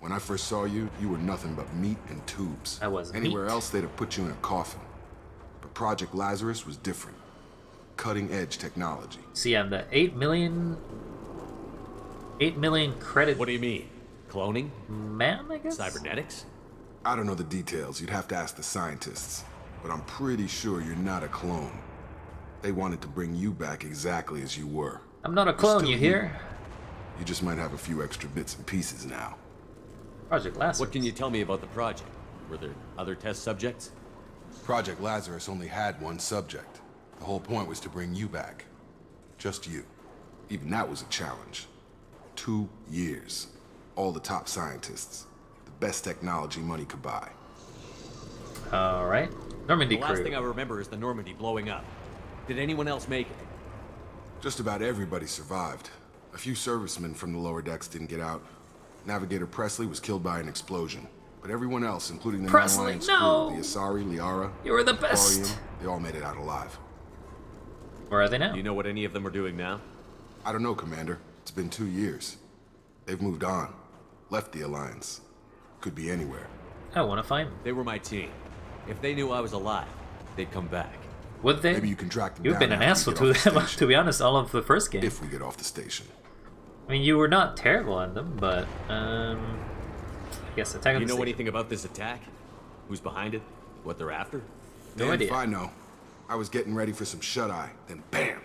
When I first saw you, you were nothing but meat and tubes. I was Anywhere meat. else, they'd have put you in a coffin. But Project Lazarus was different. Cutting-edge technology. See, I'm the 8 million credit What do you mean? Cloning? man, I guess? Cybernetics? I don't know the details. You'd have to ask the scientists. But I'm pretty sure you're not a clone. They wanted to bring you back exactly as you were. I'm not a You're clone, still you hear? You just might have a few extra bits and pieces now. Project Lazarus. What can you tell me about the project? Were there other test subjects? Project Lazarus only had one subject. The whole point was to bring you back. Just you. Even that was a challenge. 2 years. All the top scientists. The best technology money could buy. Alright. Normandy The last crew. thing I remember is the Normandy blowing up. Did anyone else make it? Just about everybody survived. A few servicemen from the lower decks didn't get out. Navigator Presley was killed by an explosion. But everyone else, including the Presley, non-Alliance no! crew, the Asari, Liara, You were the best! Thorium, they all made it out alive. Where are they now? Do you know what any of them are doing now? I don't know, Commander. It's been 2 years. They've moved on. Left the Alliance. Could be anywhere. I want to find them. They were my team. If they knew I was alive, they'd come back. Would they? Maybe you can track them You've down been an after asshole we get to off the them, station. to be honest, all of the first game. If we get off the station. I mean, you were not terrible at them, but I guess Attack on You the know Sea. anything about this attack? Who's behind it? What they're after? No Damn idea. if I know. I was getting ready for some shut-eye, then bam!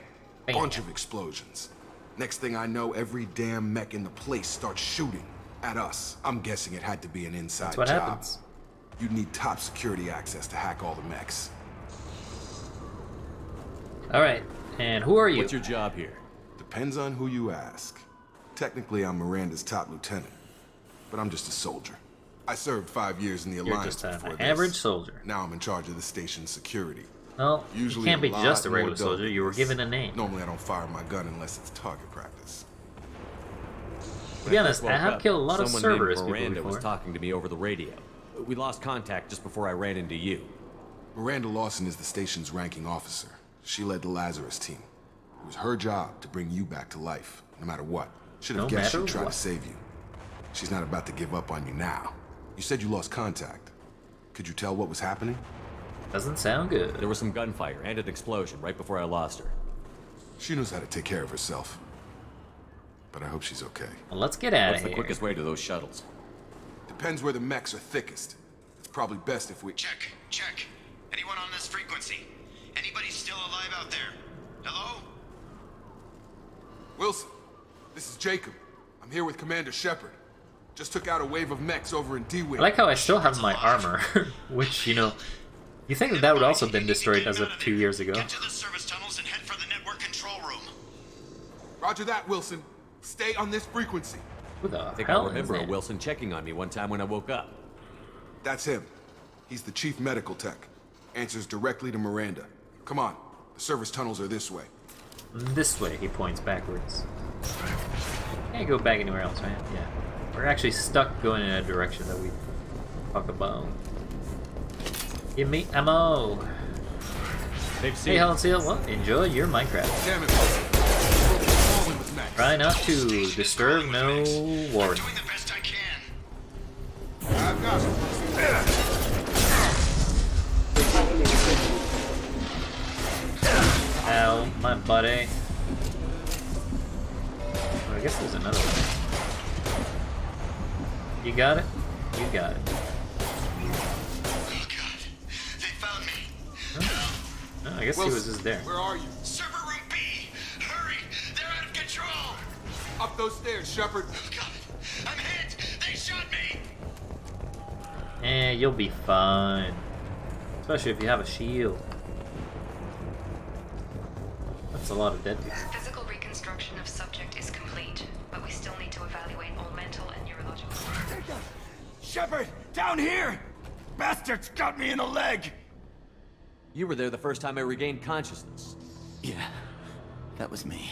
Bam. Bunch of explosions. Next thing I know, every damn mech in the place starts shooting at us. I'm guessing it had to be an inside That's what job. happens. You'd need top security access to hack all the mechs. Alright, and who are you? What's your job here? Depends on who you ask. Technically, I'm Miranda's top lieutenant, but I'm just a soldier. I served 5 years in the You're Alliance just an before average this. soldier. Now I'm in charge of the station's security. Well, Usually you can't be lot just a more regular dope soldier. than You were this. given a name. Normally, I don't fire my gun unless it's target practice. To be honest, I have killed a lot of Someone named Cerberus people Miranda before. was talking to me over the radio. We lost contact just before I ran into you. Miranda Lawson is the station's ranking officer. She led the Lazarus team. It was her job to bring you back to life, no matter what. Should have No guessed matter she'd try what. to save you. She's not about to give up on you now. You said you lost contact. Could you tell what was happening? Doesn't sound good. There was some gunfire and an explosion right before I lost her. She knows how to take care of herself. But I hope she's okay. Well, let's get out What's of the here. quickest way to those shuttles? Depends where the mechs are thickest. It's probably best if we... Check, check. Anyone on this frequency? Anybody still alive out there? Hello? Wilson, this is Jacob. I'm here with Commander Shepard. Just took out a wave of mechs over in D-Wing. I like how I still have my armor, which, you know, you think that would also have been destroyed as of 2 years ago. Get to the service tunnels and head for the network control room. Roger that, Wilson. Stay on this frequency. Who the I think I hell is remember a that? Wilson checking on me one time when I woke up. That's him. He's the chief medical tech. Answers directly to Miranda. Come on. The service tunnels are this way. This way, he points backwards. Can't go back anywhere else, right? Yeah. We're actually stuck going in a direction that we talk about. Give me ammo! They've seen Hey, Helen Seal, well, enjoy your Minecraft. Damn it, Wilson. We'll be falling with mechs. Try not to disturb no warden. Doing the best I can. I've got it. Ow, my buddy. Oh, I guess there's another one. You got it? You got it. Oh God, they found me. Oh, I guess he was just there. Where are you? Server room B. Hurry, they're out of control. Up those stairs, Shepard. Oh God, I'm hit. They shot me. Eh, you'll be fine. Especially if you have a shield. That's a lot of dead people. Physical reconstruction of subject is complete, but we still need to evaluate all mental and neurological. Shepard, down here! Bastards got me in the leg! You were there the first time I regained consciousness. Yeah, that was me.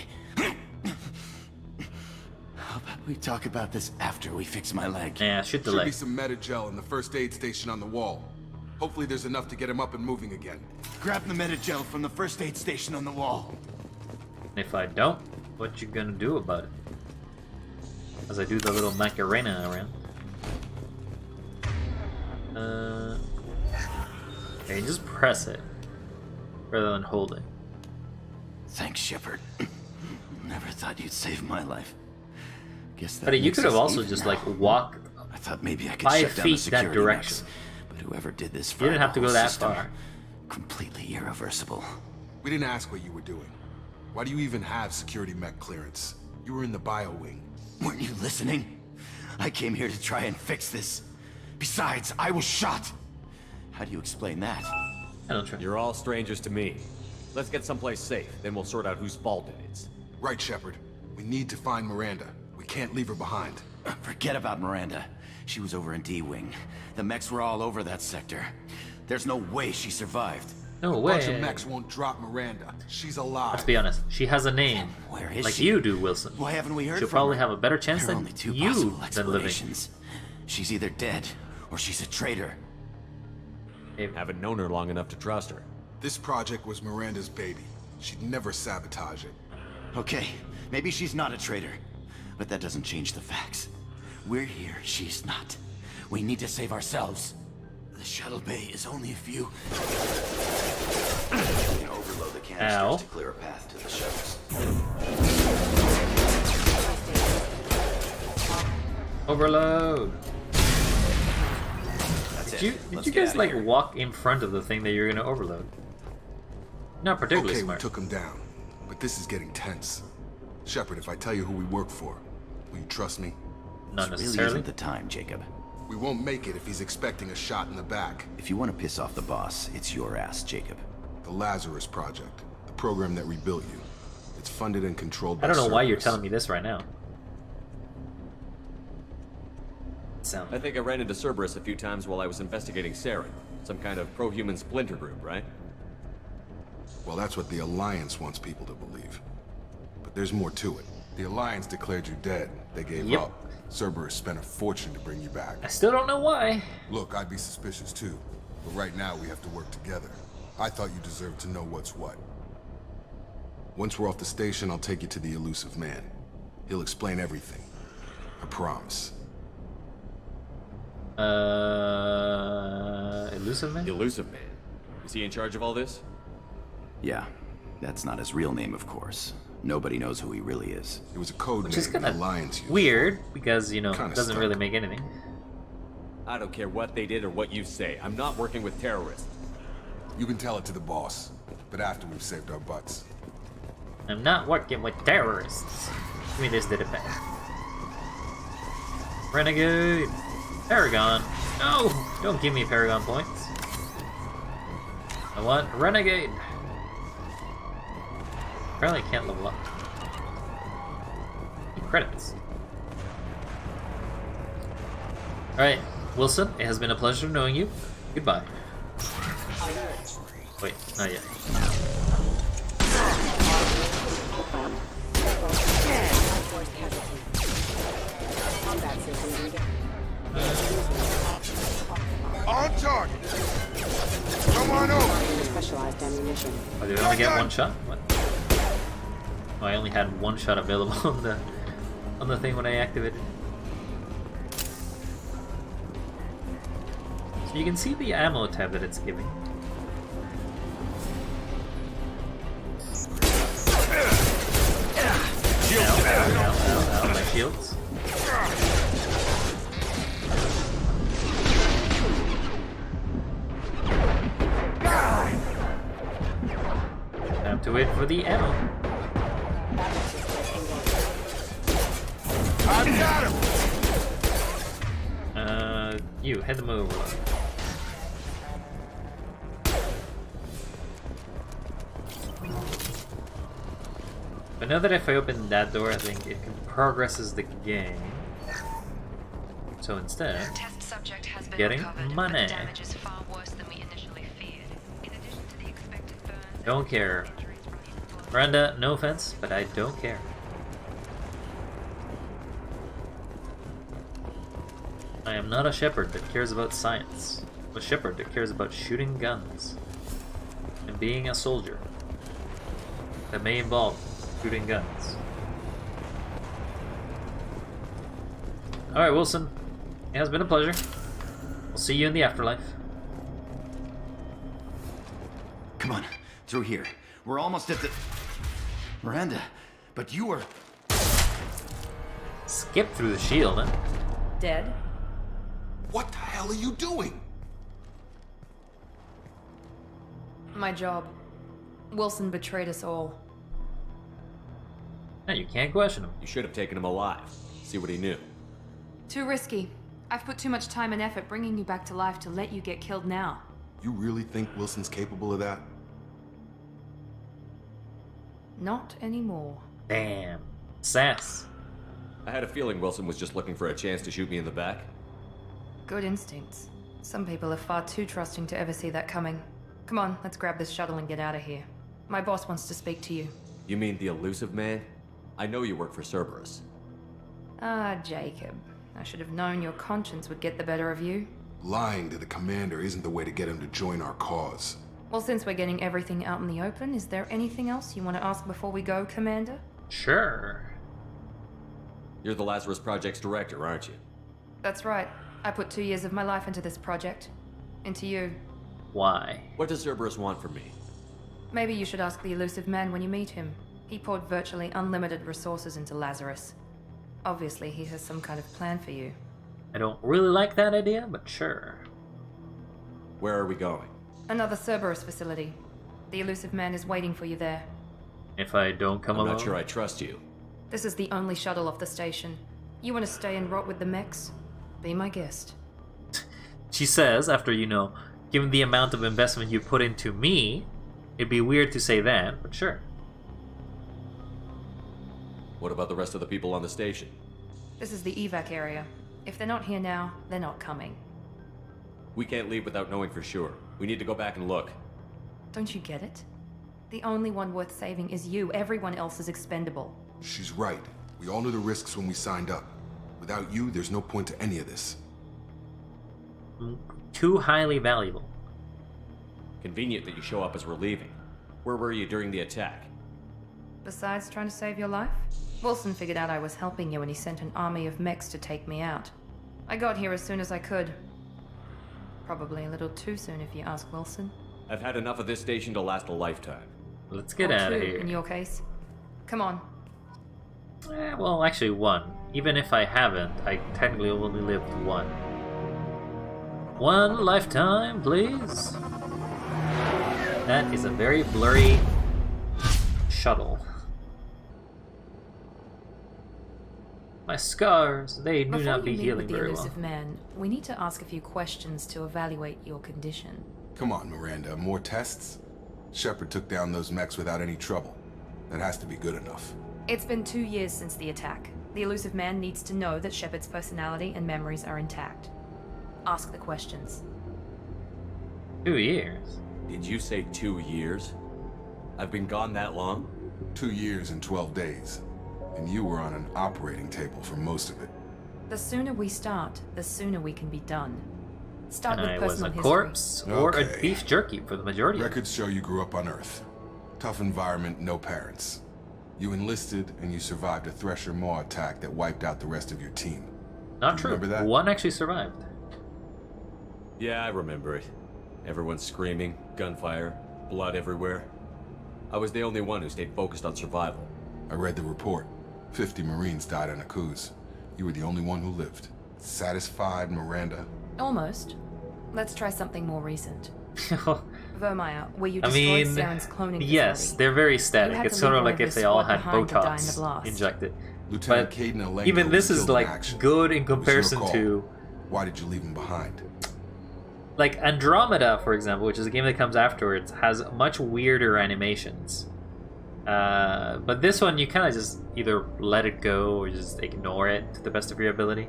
How about we talk about this after we fix my leg? Yeah, shoot the Should leg. be some Metagel in the first aid station on the wall. Hopefully there's enough to get him up and moving again. Grab the Metagel from the first aid station on the wall. If I don't, what you gonna do about it? As I do the little Macarena around. Okay, just press it rather than hold it. Thanks, Shepard. Never thought you'd save my life. Guess that But you makes could have us also even just now. like walked I thought maybe I could 5 shut down the feet that security direction. mechs, but whoever did this You didn't have to go that far. Completely irreversible. We didn't ask what you were doing. Why do you even have security mech clearance? You were in the bio wing. Weren't you listening? I came here to try and fix this. Besides, I was shot. How do you explain that? I don't trust. You're all strangers to me. Let's get someplace safe, then we'll sort out whose fault it is. Right, Shepard. We need to find Miranda. We can't leave her behind. Forget about Miranda. She was over in D-Wing. The mechs were all over that sector. There's no way she survived. No A bunch way. of mechs won't drop Miranda. She's alive. Let's be honest. She has a name. Where is like she? you do, Wilson. Why haven't we heard She'll from probably her? have a better chance There are than only two you possible than living. explanations. She's either dead or she's a traitor. Haven't known her long enough to trust her. This project was Miranda's baby. She'd never sabotage it. Okay, maybe she's not a traitor, but that doesn't change the facts. We're here, she's not. We need to save ourselves. The shuttle bay is only a few. We can overload the canisters Ow. to clear a path to the shuttles. Overload. That's Did it. you Let's get guys outta like here. walk in front of the thing that you're gonna overload? Not particularly Okay, smart. we took him down, but this is getting tense. Shepard, if I tell you who we work for, will you trust me? Not This really necessarily. isn't the time, Jacob. We won't make it if he's expecting a shot in the back. If you want to piss off the boss, it's your ass, Jacob. The Lazarus Project, the program that rebuilt you. It's funded and controlled by I don't know why you're Cerberus. telling me this right now. Sound. I think I ran into Cerberus a few times while I was investigating Saren. Some kind of pro-human splinter group, right? Well, that's what the Alliance wants people to believe. But there's more to it. The Alliance declared you dead. They gave Yep. up. Cerberus spent a fortune to bring you back. I still don't know why. Look, I'd be suspicious too. But right now, we have to work together. I thought you deserved to know what's what. Once we're off the station, I'll take you to the elusive man. He'll explain everything. I promise. Elusive man? Elusive man. Is he in charge of all this? Yeah, that's not his real name, of course. Nobody knows who he really is. It was a code Which is name kind the of Alliance used. weird, because, you know, it Kinda doesn't stuck. really make anything. I don't care what they did or what you say. I'm not working with terrorists. You can tell it to the boss, but after we've saved our butts. I'm not working with terrorists. Give me this data pack. Renegade! Paragon! No! Don't give me Paragon points. I want Renegade! Apparently I can't level up. Credits. Alright, Wilson, it has been a pleasure knowing you. Goodbye. Wait, not yet. On target! Come on over! Specialized ammunition. Oh, did I only get one shot? What? Oh, I only had one shot available on the thing when I activated. So you can see the ammo tab that it's giving. Ow, my shields. Time to wait for the ammo. I've got him! You, head them over. But now that if I open that door, I think it progresses the game. So instead, Test subject has been getting recovered, but money. the damage is far worse than we initially feared. In addition to the expected burns, Don't care. Miranda, no offense, but I don't care. I am not a Shepard that cares about science. I'm a Shepard that cares about shooting guns. And being a soldier. That may involve shooting guns. Alright, Wilson. It has been a pleasure. We'll see you in the afterlife. Come on, through here. We're almost at the... Miranda, but you were... Skip through the shield, huh? Dead? What the hell are you doing? My job. Wilson betrayed us all. No, you can't question him. You should have taken him alive. See what he knew. Too risky. I've put too much time and effort bringing you back to life to let you get killed now. You really think Wilson's capable of that? Not anymore. Damn. Sass. I had a feeling Wilson was just looking for a chance to shoot me in the back. Good instincts. Some people are far too trusting to ever see that coming. Come on, let's grab this shuttle and get out of here. My boss wants to speak to you. You mean the elusive man? I know you work for Cerberus. Ah, Jacob. I should have known your conscience would get the better of you. Lying to the commander isn't the way to get him to join our cause. Well, since we're getting everything out in the open, is there anything else you want to ask before we go, Commander? Sure. You're the Lazarus Project's director, aren't you? That's right. I put 2 years of my life into this project. Into you. Why? What does Cerberus want from me? Maybe you should ask the elusive man when you meet him. He poured virtually unlimited resources into Lazarus. Obviously, he has some kind of plan for you. I don't really like that idea, but sure. Where are we going? Another Cerberus facility. The elusive man is waiting for you there. If I don't come I'm along? not sure I trust you. This is the only shuttle off the station. You want to stay and rot with the mechs? Be my guest. She says, after, you know, given the amount of investment you put into me, it'd be weird to say that, but sure. What about the rest of the people on the station? This is the evac area. If they're not here now, they're not coming. We can't leave without knowing for sure. We need to go back and look. Don't you get it? The only one worth saving is you. Everyone else is expendable. She's right. We all knew the risks when we signed up. Without you, there's no point to any of this. Too highly valuable. Convenient that you show up as we're leaving. Where were you during the attack? Besides trying to save your life, Wilson figured out I was helping you and he sent an army of mechs to take me out. I got here as soon as I could. Probably a little too soon if you ask Wilson. I've had enough of this station to last a lifetime. Let's get Or out of two, here. in your case. Come on. Well, actually one. Even if I haven't, I technically only lived one. One lifetime, please. That is a very blurry shuttle. My scars, they do not be healing very well. Before you meet with the elusive man, we need to ask a few questions to evaluate your condition. Come on, Miranda, more tests? Shepard took down those mechs without any trouble. That has to be good enough. It's been 2 years since the attack. The elusive man needs to know that Shepard's personality and memories are intact. Ask the questions. 2 years? Did you say 2 years? I've been gone that long? 2 years and 12 days. And you were on an operating table for most of it. The sooner we start, the sooner we can be done. Start And with I was personal a history. corpse or Okay. a beef jerky for the majority of it. Records show you grew up on Earth. Tough environment, no parents. You enlisted and you survived a Thresher Maw attack that wiped out the rest of your team. Not You true. remember that? One actually survived. Yeah, I remember it. Everyone screaming, gunfire, blood everywhere. I was the only one who stayed focused on survival. I read the report. 50 Marines died on a cruise. You were the only one who lived. Satisfied, Miranda? Almost. Let's try something more recent. Vermeer, where you I destroyed mean, Saren's cloning yes, facility. they're very You static. had It's to sort leave of one like of if your they all squad had behind to die in the Botox blast. injected. Lieutenant But Caden Alenko even this was is killed in like action. good in It was your comparison call. to Why did you leave him behind? like Andromeda, for example, which is a game that comes afterwards, has much weirder animations. But this one, you kind of just either let it go or just ignore it to the best of your ability.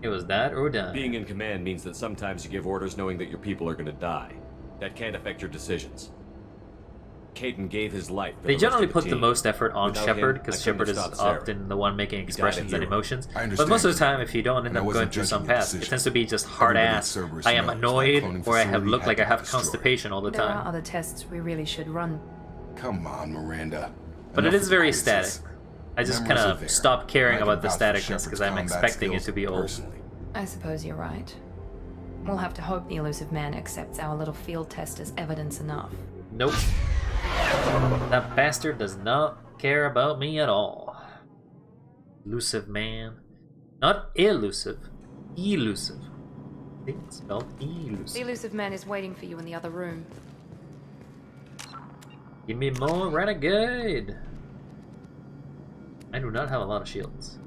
It was that or done. Being in command means that sometimes you give orders knowing that your people are gonna die. That can't affect your decisions. Caden gave his life for They the generally rest of put the team. most effort on Without Shepard him, because I couldn't Shepard have is stopped Sarah. often the one making He died a expressions and hero. emotions. I But understand most of the that. time, if you don't end And I up wasn't going through some judging your path, it decision. tends to be just hard Everybody at ass. Cerberus I am knows that annoyed, cloning or I have facility looked had like to I be have destroyed. constipation all the There are time. other tests we really should run. Come on, Miranda. But it Enough is of very quizzes. static. I just Memories kind are of there. stopped caring I can about the vouch for staticness Shepard's because I'm combat expecting it skills to be old. personally. I suppose you're right. We'll have to hope the elusive man accepts our little field test as evidence enough. Nope. That bastard does not care about me at all. Elusive man. Not elusive. Elusive. I think it's spelled elusive. The elusive man is waiting for you in the other room. Give me more renegade. I do not have a lot of shields.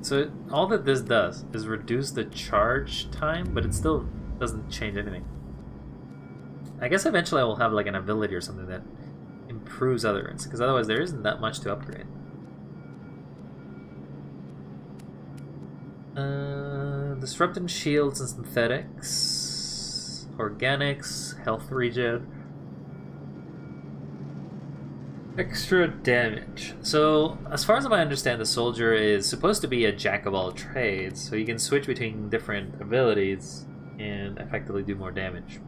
So all that this does is reduce the charge time, but it still doesn't change anything. I guess eventually I will have like an ability or something that improves utterance, because otherwise there isn't that much to upgrade. Disrupting shields and synthetics, organics, health regen, extra damage. So as far as I understand, the soldier is supposed to be a jack of all trades, so you can switch between different abilities and effectively do more damage.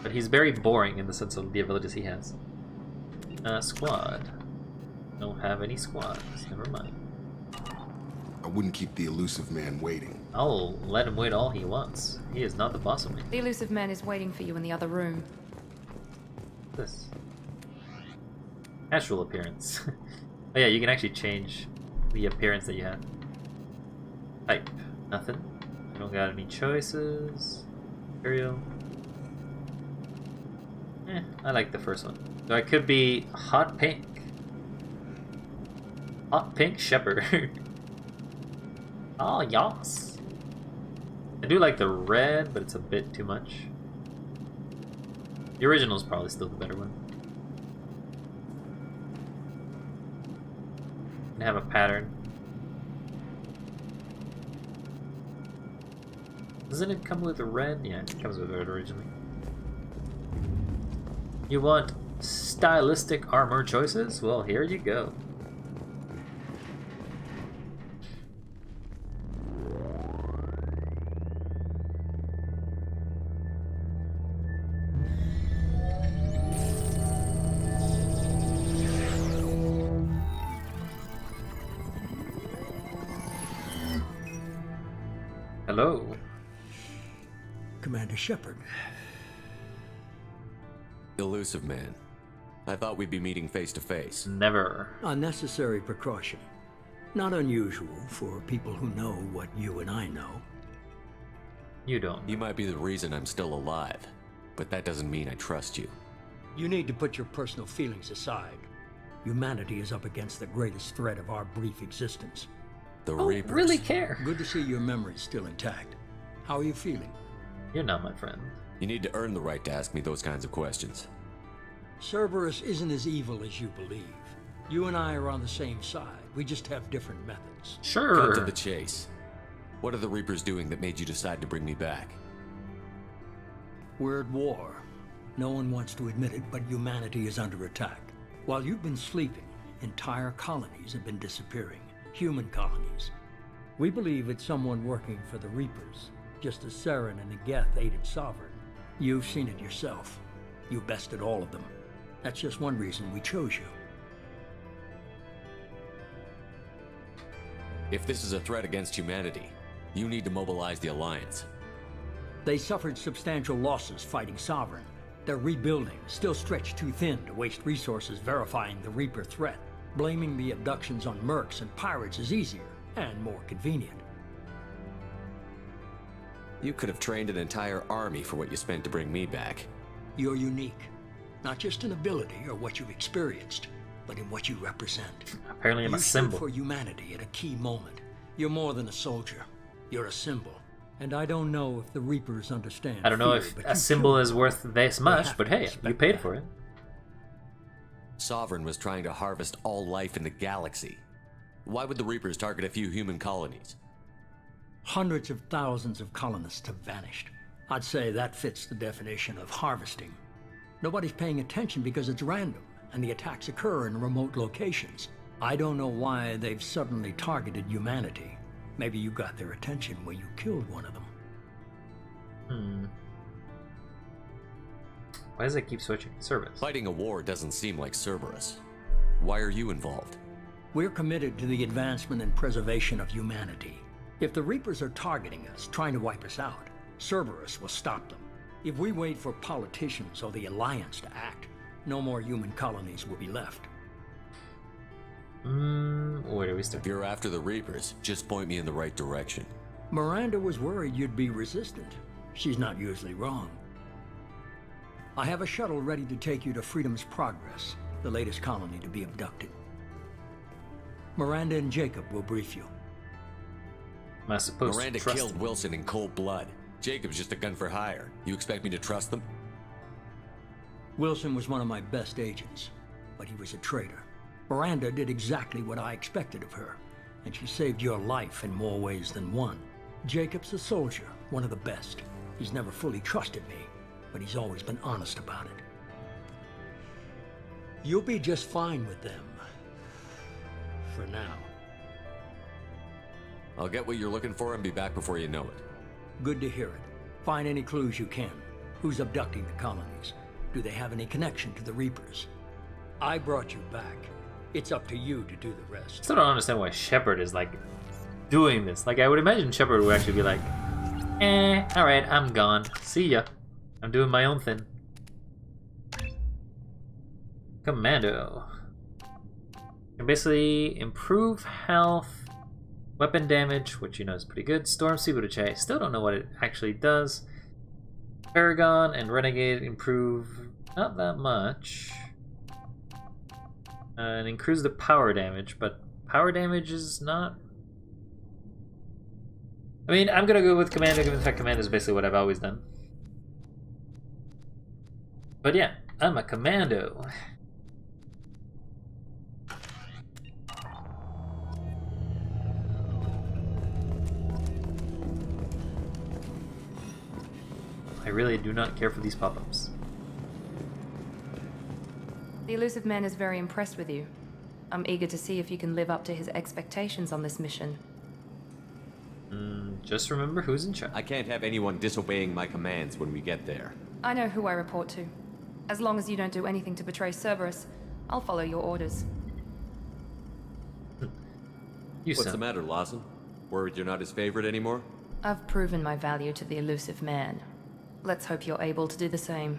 But he's very boring in the sense of the abilities he has. Squad. Don't have any squads. Never mind. I wouldn't keep the elusive man waiting. I'll let him wait all he wants. He is not the boss of me. The elusive man is waiting for you in the other room. This natural appearance. Oh yeah, you can actually change the appearance that you have. Type. Nothing. I don't got any choices. Material. I like the first one. So I could be hot pink. Hot pink Shepard. Oh, yas. I do like the red, but it's a bit too much. The original is probably still the better one. And have a pattern. Doesn't it come with a red? Yeah, it comes with red originally. You want stylistic armor choices? Well, here you go. Hello. Commander Shepard. Elusive man. I thought we'd be meeting face to face. Never. Unnecessary precaution. Not unusual for people who know what you and I know. You don't. You might be the reason I'm still alive, but that doesn't mean I trust you. You need to put your personal feelings aside. Humanity is up against the greatest threat of our brief existence. The Reapers. Really care. Good to see your memory's still intact. How are you feeling? You're not my friend. You need to earn the right to ask me those kinds of questions. Cerberus isn't as evil as you believe. You and I are on the same side. We just have different methods. Sure. Cut to the chase. What are the Reapers doing that made you decide to bring me back? We're at war. No one wants to admit it, but humanity is under attack. While you've been sleeping, entire colonies have been disappearing. Human colonies. We believe it's someone working for the Reapers, just as Saren and Geth aided Sovereign. You've seen it yourself. You bested all of them. That's just one reason we chose you. If this is a threat against humanity, you need to mobilize the Alliance. They suffered substantial losses fighting Sovereign. They're rebuilding, still stretched too thin to waste resources verifying the Reaper threat. Blaming the abductions on mercs and pirates is easier and more convenient. You could have trained an entire army for what you spent to bring me back. You're unique. Not just in ability or what you've experienced, but in what you represent. Apparently I'm a symbol. You stood for humanity at a key moment. You're more than a soldier. You're a symbol. And I don't know if the Reapers understand. I don't know fear, if a symbol is worth this much, but hey, you paid that. for it. Sovereign was trying to harvest all life in the galaxy. Why would the Reapers target a few human colonies? Hundreds of thousands of colonists have vanished. I'd say that fits the definition of harvesting. Nobody's paying attention because it's random, and the attacks occur in remote locations. I don't know why they've suddenly targeted humanity. Maybe you got their attention when you killed one of them. Why does it keep switching? Cerberus. Fighting a war doesn't seem like Cerberus. Why are you involved? We're committed to the advancement and preservation of humanity. If the Reapers are targeting us, trying to wipe us out, Cerberus will stop them. If we wait for politicians or the Alliance to act, no more human colonies will be left. Where do we start? If you're after the Reapers, just point me in the right direction. Miranda was worried you'd be resistant. She's not usually wrong. I have a shuttle ready to take you to Freedom's Progress, the latest colony to be abducted. Miranda and Jacob will brief you. Am I supposed Miranda to trust killed him? Wilson in cold blood. Jacob's just a gun for hire. You expect me to trust them? Wilson was one of my best agents, but he was a traitor. Miranda did exactly what I expected of her, and she saved your life in more ways than one. Jacob's a soldier, one of the best. He's never fully trusted me, but he's always been honest about it. You'll be just fine with them. For now. I'll get what you're looking for and be back before you know it. Good to hear it. Find any clues you can. Who's abducting the colonies? Do they have any connection to the Reapers? I brought you back. It's up to you to do the rest. Still don't understand why Shepard is like doing this. Like, I would imagine Shepard would actually be like, alright, I'm gone. See ya. I'm doing my own thing. Commando. Can basically improve health, weapon damage, which you know is pretty good. Storm Seed, which I still don't know what it actually does. Paragon and Renegade improve not that much. And increase the power damage, but power damage is not... I mean, I'm gonna go with Commando, given the fact Commando is basically what I've always done. But yeah, I'm a Commando. I really do not care for these pop-ups. The elusive man is very impressed with you. I'm eager to see if you can live up to his expectations on this mission. Just remember who's in charge. I can't have anyone disobeying my commands when we get there. I know who I report to. As long as you don't do anything to betray Cerberus, I'll follow your orders. What's the matter, Lawson? Worried you're not his favorite anymore? I've proven my value to the elusive man. Let's hope you're able to do the same.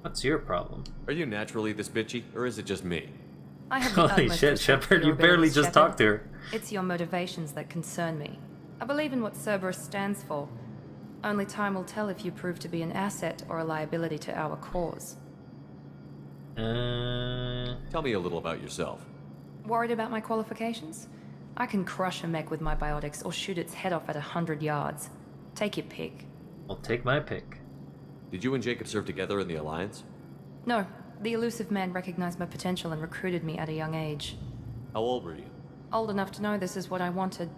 What's your problem? Are you naturally this bitchy, or is it just me? I have the Holy utmost shit, respect for Shepard, your you barely abilities, just Shepard. talked to her. It's your motivations that concern me. I believe in what Cerberus stands for. Only time will tell if you prove to be an asset or a liability to our cause. Tell me a little about yourself. Worried about my qualifications? I can crush a mech with my biotics or shoot its head off at 100 yards. Take your pick. I'll take my pick. Did you and Jacob serve together in the Alliance? No, the elusive man recognized my potential and recruited me at a young age. How old were you? Old enough to know this is what I wanted.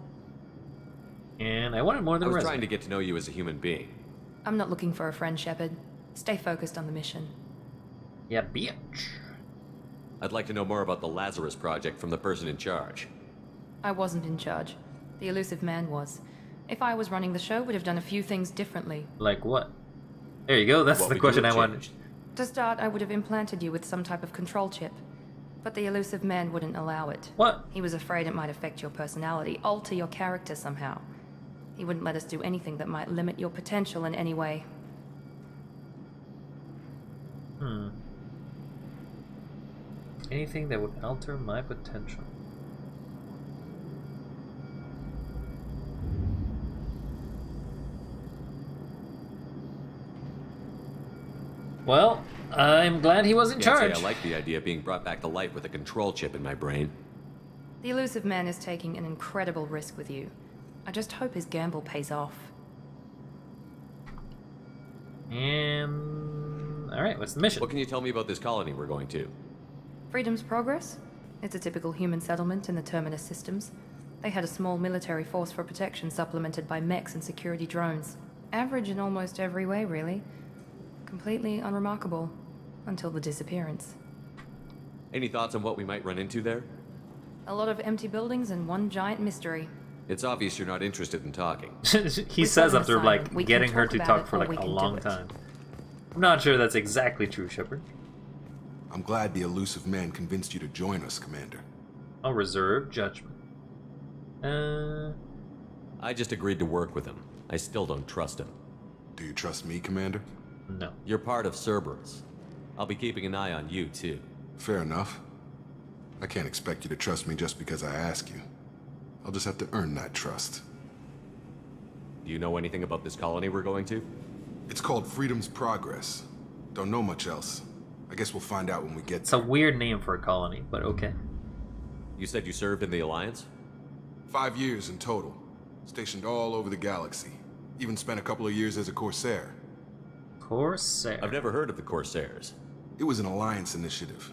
And I wanted more than I was resume. trying to get to know you as a human being. I'm not looking for a friend, Shepard. Stay focused on the mission. Yeah, bitch. I'd like to know more about the Lazarus Project from the person in charge. I wasn't in charge. The elusive man was. If I was running the show, would have done a few things differently. Like what? There you go, that's What the would you question I have wanted. changed? To start, I would have implanted you with some type of control chip. But the elusive man wouldn't allow it. What? He was afraid it might affect your personality, alter your character somehow. He wouldn't let us do anything that might limit your potential in any way. Anything that would alter my potential. Well, I'm glad he was in Can't say charge. I like the idea of being brought back to life with a control chip in my brain. The elusive man is taking an incredible risk with you. I just hope his gamble pays off. Alright, what's the mission? What can you tell me about this colony we're going to? Freedom's Progress? It's a typical human settlement in the Terminus systems. They had a small military force for protection supplemented by mechs and security drones. Average in almost every way, really. Completely unremarkable. Until the disappearance. Any thoughts on what we might run into there? A lot of empty buildings and one giant mystery. It's obvious you're not interested in talking. He says after like we can getting her talk to about talk it for or like we a can do long it. time. I'm not sure that's exactly true, Shepard. I'm glad the elusive man convinced you to join us, Commander. I'll reserve judgment. I just agreed to work with him. I still don't trust him. Do you trust me, Commander? No. You're part of Cerberus. I'll be keeping an eye on you, too. Fair enough. I can't expect you to trust me just because I ask you. I'll just have to earn that trust. Do you know anything about this colony we're going to? It's called Freedom's Progress. Don't know much else. I guess we'll find out when we get It's there. a weird name for a colony, but okay. You said you served in the Alliance? 5 years in total. Stationed all over the galaxy. Even spent a couple of years as a Corsair. Corsair. I've never heard of the Corsairs. It was an Alliance initiative.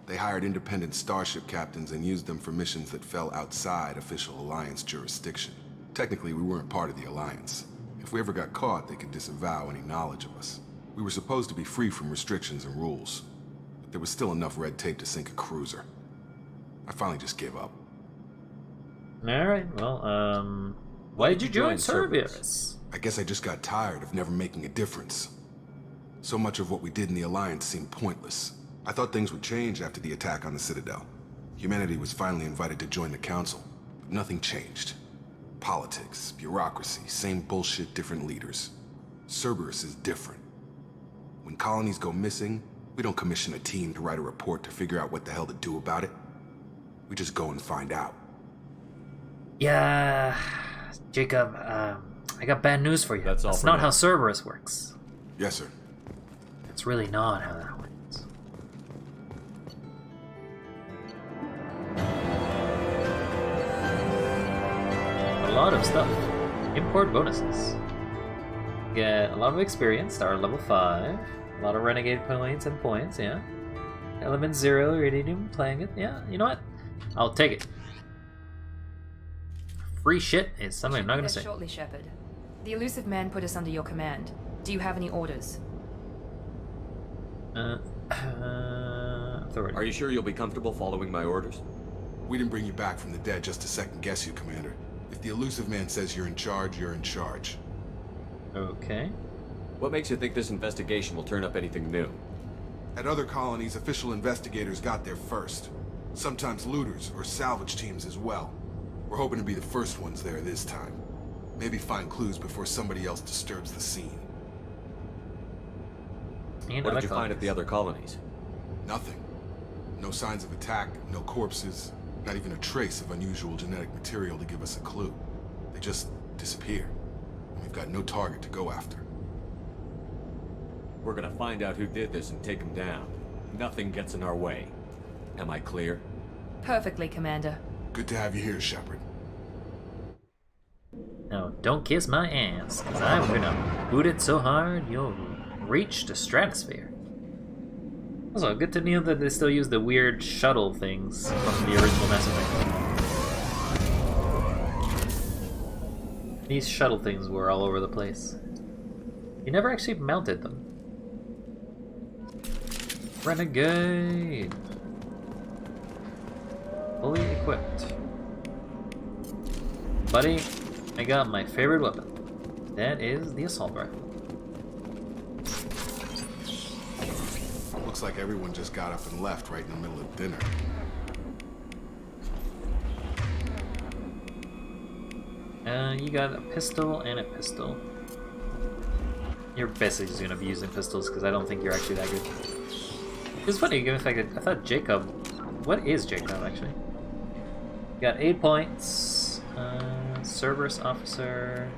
They hired independent starship captains and used them for missions that fell outside official Alliance jurisdiction. Technically, we weren't part of the Alliance. If we ever got caught, they could disavow any knowledge of us. We were supposed to be free from restrictions and rules, but there was still enough red tape to sink a cruiser. I finally just gave up. Alright, well, why did you join Cerberus? I guess I just got tired of never making a difference. So much of what we did in the Alliance seemed pointless. I thought things would change after the attack on the Citadel. Humanity was finally invited to join the Council, but nothing changed. Politics, bureaucracy, same bullshit, different leaders. Cerberus is different. When colonies go missing, we don't commission a team to write a report to figure out what the hell to do about it. We just go and find out. Yeah, Jacob, I got bad news for you. That's all That's for not now. how Cerberus works. Yes, sir. It's really not how that works. A lot of stuff. Import bonuses. Get a lot of experience, start level 5. A lot of renegade points and points, yeah. Element 0, iridium, playing it, yeah. You know what? I'll take it. Free shit is something I'm not gonna say. Shortly, Shepard. The elusive man put us under your command. Do you have any orders? Authority. Are you sure you'll be comfortable following my orders? We didn't bring you back from the dead just to second guess you, Commander. If the elusive man says you're in charge, you're in charge. Okay. What makes you think this investigation will turn up anything new? At other colonies, official investigators got there first. Sometimes looters or salvage teams as well. We're hoping to be the first ones there this time. Maybe find clues before somebody else disturbs the scene. What did you find at the other colonies? Nothing. No signs of attack, no corpses, not even a trace of unusual genetic material to give us a clue. They just disappear. And we've got no target to go after. We're gonna find out who did this and take him down. Nothing gets in our way. Am I clear? Perfectly, Commander. Good to have you here, Shepard. Now, don't kiss my ass, because I'm gonna boot it so hard you'll reach the stratosphere. Also, good to know that they still use the weird shuttle things from the original Mass Effect. These shuttle things were all over the place. You never actually mounted them. Renegade! Fully equipped. Buddy, I got my favorite weapon. That is the assault rifle. Looks like everyone just got up and left right in the middle of dinner. You got a pistol and a pistol. You're basically just gonna be using pistols because I don't think you're actually that good. It's funny, given the fact that I thought Jacob... What is Jacob, actually? You got 8 points. Cerberus officer.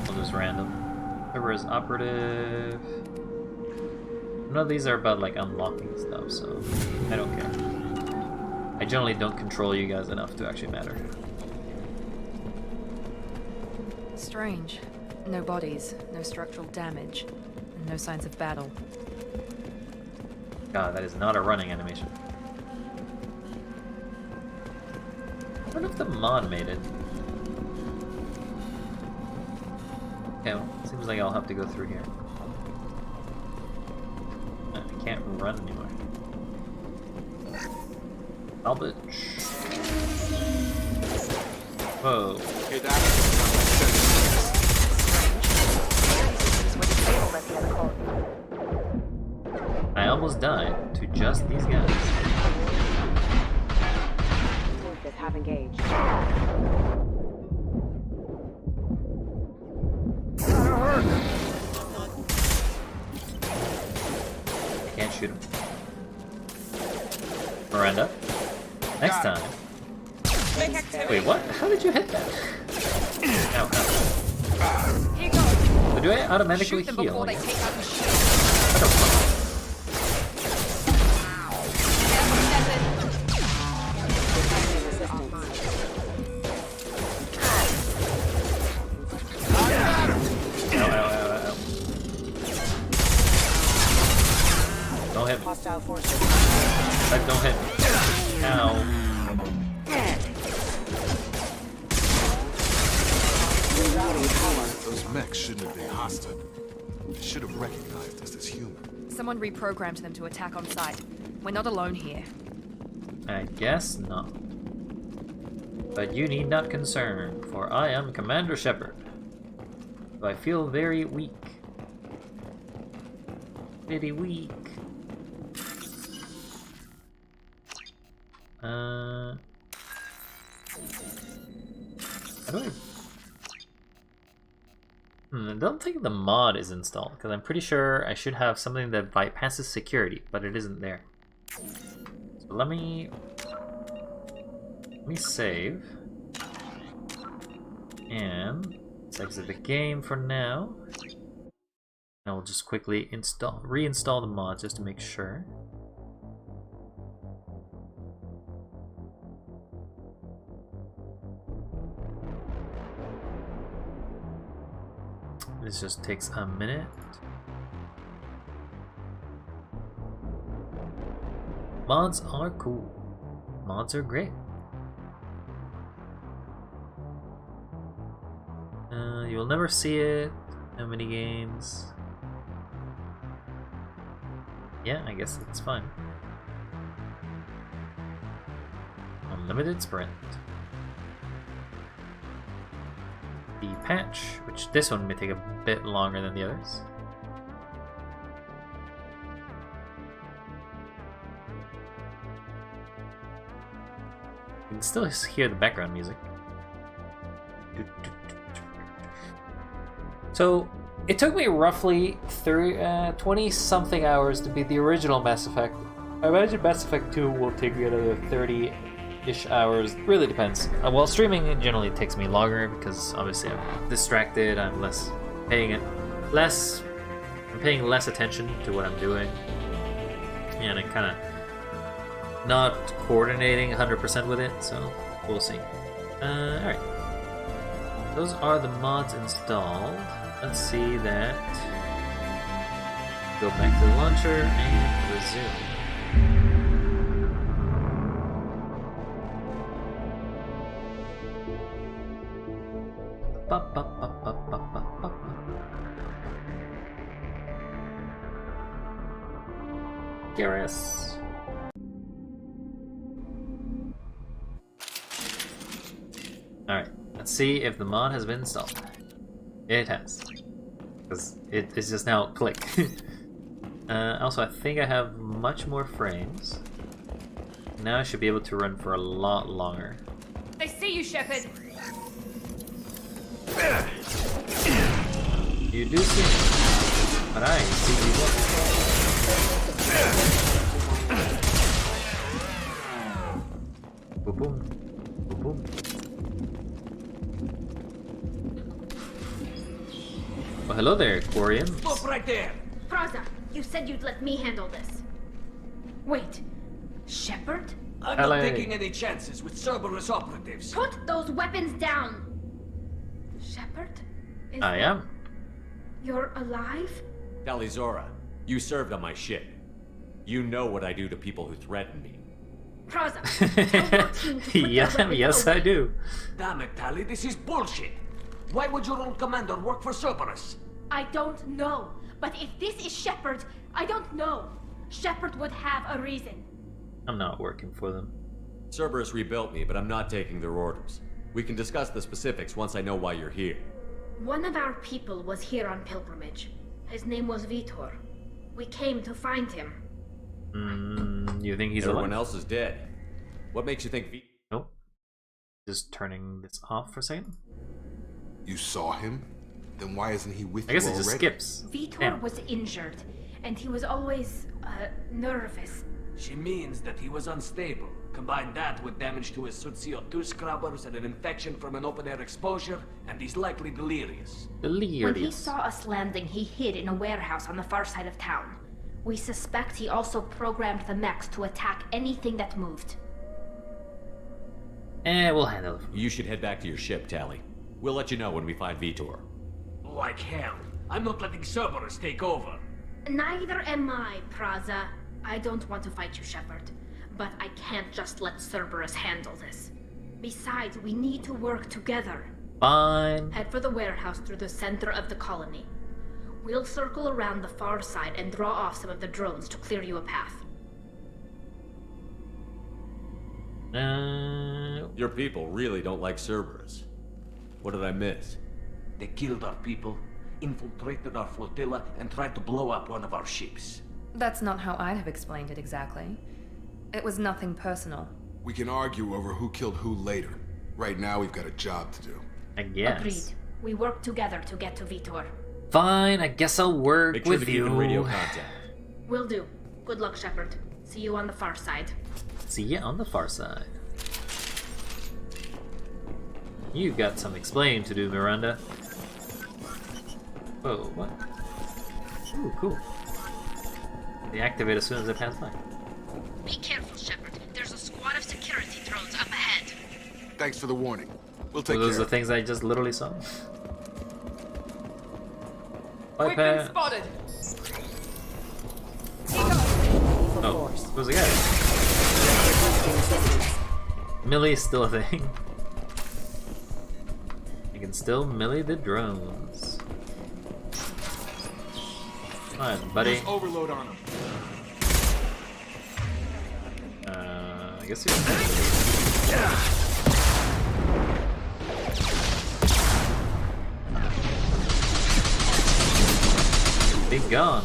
I'll just random. Cerberus operative. None of these are about like unlocking stuff, so I don't care. I generally don't control you guys enough to actually matter. Strange. No bodies, no structural damage, and no signs of battle. God, that is not a running animation. I wonder if the mod made it. Okay, well, seems like I'll have to go through here. I can't run anymore. Salvage. Whoa. Hey, that I almost died to just these guys. Have engaged. Can't shoot him. Miranda. Next time. Wait, what? How did you hit that? Ow, ow. Here goes. So do I automatically Shoot them heal? before they take out the ship. I don't know. Don't hit me. Hostile forces. Don't hit me. Ow. Those mechs shouldn't have been hostile. They should have recognized us as human. Someone reprogrammed them to attack on sight. We're not alone here. I guess not. But you need not concern, for I am Commander Shepard. I feel very weak. Very weak. I don't think the mod is installed, because I'm pretty sure I should have something that bypasses security, but it isn't there. So let me save. And let's exit the game for now. And we'll just quickly reinstall the mod just to make sure. This just takes a minute. Mods are cool. Mods are great. You'll never see it. No mini games. Yeah, I guess it's fine. Unlimited sprint. The patch, which this one may take a bit longer than the others. You can still hear the background music. So, it took me roughly 20-something hours to beat the original Mass Effect. I imagine Mass Effect 2 will take me another 30-ish hours. Really depends. While streaming, it generally takes me longer because obviously I'm distracted. I'm paying less attention to what I'm doing, and I'm kind of not coordinating 100% with it. So we'll see. All right, those are the mods installed. Let's see that. Go back to the launcher and resume. Garrus. Alright, let's see if the mod has been installed. It has. Because it's just now click. Also, I think I have much more frames. Now I should be able to run for a lot longer. I see you, Shepard. You do see me, but I see you not. Boom, boom, boom, boom. Well, hello there, Quarians. Stop right there! Praza, you said you'd let me handle this. Wait, Shepard? I'm not taking any chances with Cerberus operatives. Put those weapons down! Shepard? I am. You're alive? Talizora, you served on my ship. You know what I do to people who threaten me. Praza, yes, I do. Damn it, Tali, this is bullshit. Why would your old commander work for Cerberus? I don't know. But if this is Shepard, I don't know. Shepard would have a reason. I'm not working for them. Cerberus rebuilt me, but I'm not taking their orders. We can discuss the specifics once I know why you're here. One of our people was here on pilgrimage. His name was Vitor. We came to find him. You think he's Everyone alive? else is dead. What makes you think Nope. Just turning this off for a second. You saw him? Then why isn't he with you I guess it already? just skips. Vitor was injured, and he was always, nervous. She means that he was unstable. Combine that with damage to his suit CO2 scrubbers and an infection from an open-air exposure, and he's likely delirious. When he saw us landing, he hid in a warehouse on the far side of town. We suspect he also programmed the mechs to attack anything that moved. We'll handle it. You should head back to your ship, Tali. We'll let you know when we find Vitor. Like hell. I'm not letting Cerberus take over. Neither am I, Praza. I don't want to fight you, Shepard. But I can't just let Cerberus handle this. Besides, we need to work together. Fine. Head for the warehouse through the center of the colony. We'll circle around the far side and draw off some of the drones to clear you a path. Your people really don't like Cerberus. What did I miss? They killed our people, infiltrated our flotilla, and tried to blow up one of our ships. That's not how I'd have explained it exactly. It was nothing personal. We can argue over who killed who later. Right now, we've got a job to do. I guess. Agreed. We work together to get to Vitor. Fine, I guess I'll work Make sure with to keep you. in radio contact. Will do. Good luck, Shepard. See you on the far side. See ya on the far side. You've got some explaining to do, Miranda. Whoa, what? Ooh, cool. They activate as soon as I pass by. Be careful, Shepard. There's a squad of security drones up ahead. Thanks for the warning. We'll take So those are care the things I just literally saw. We've been spotted. Oh, who's the guy? Millie's still a thing. You can still millie the drones. Come on, buddy. There's overload on them. I guess you're. Be gone.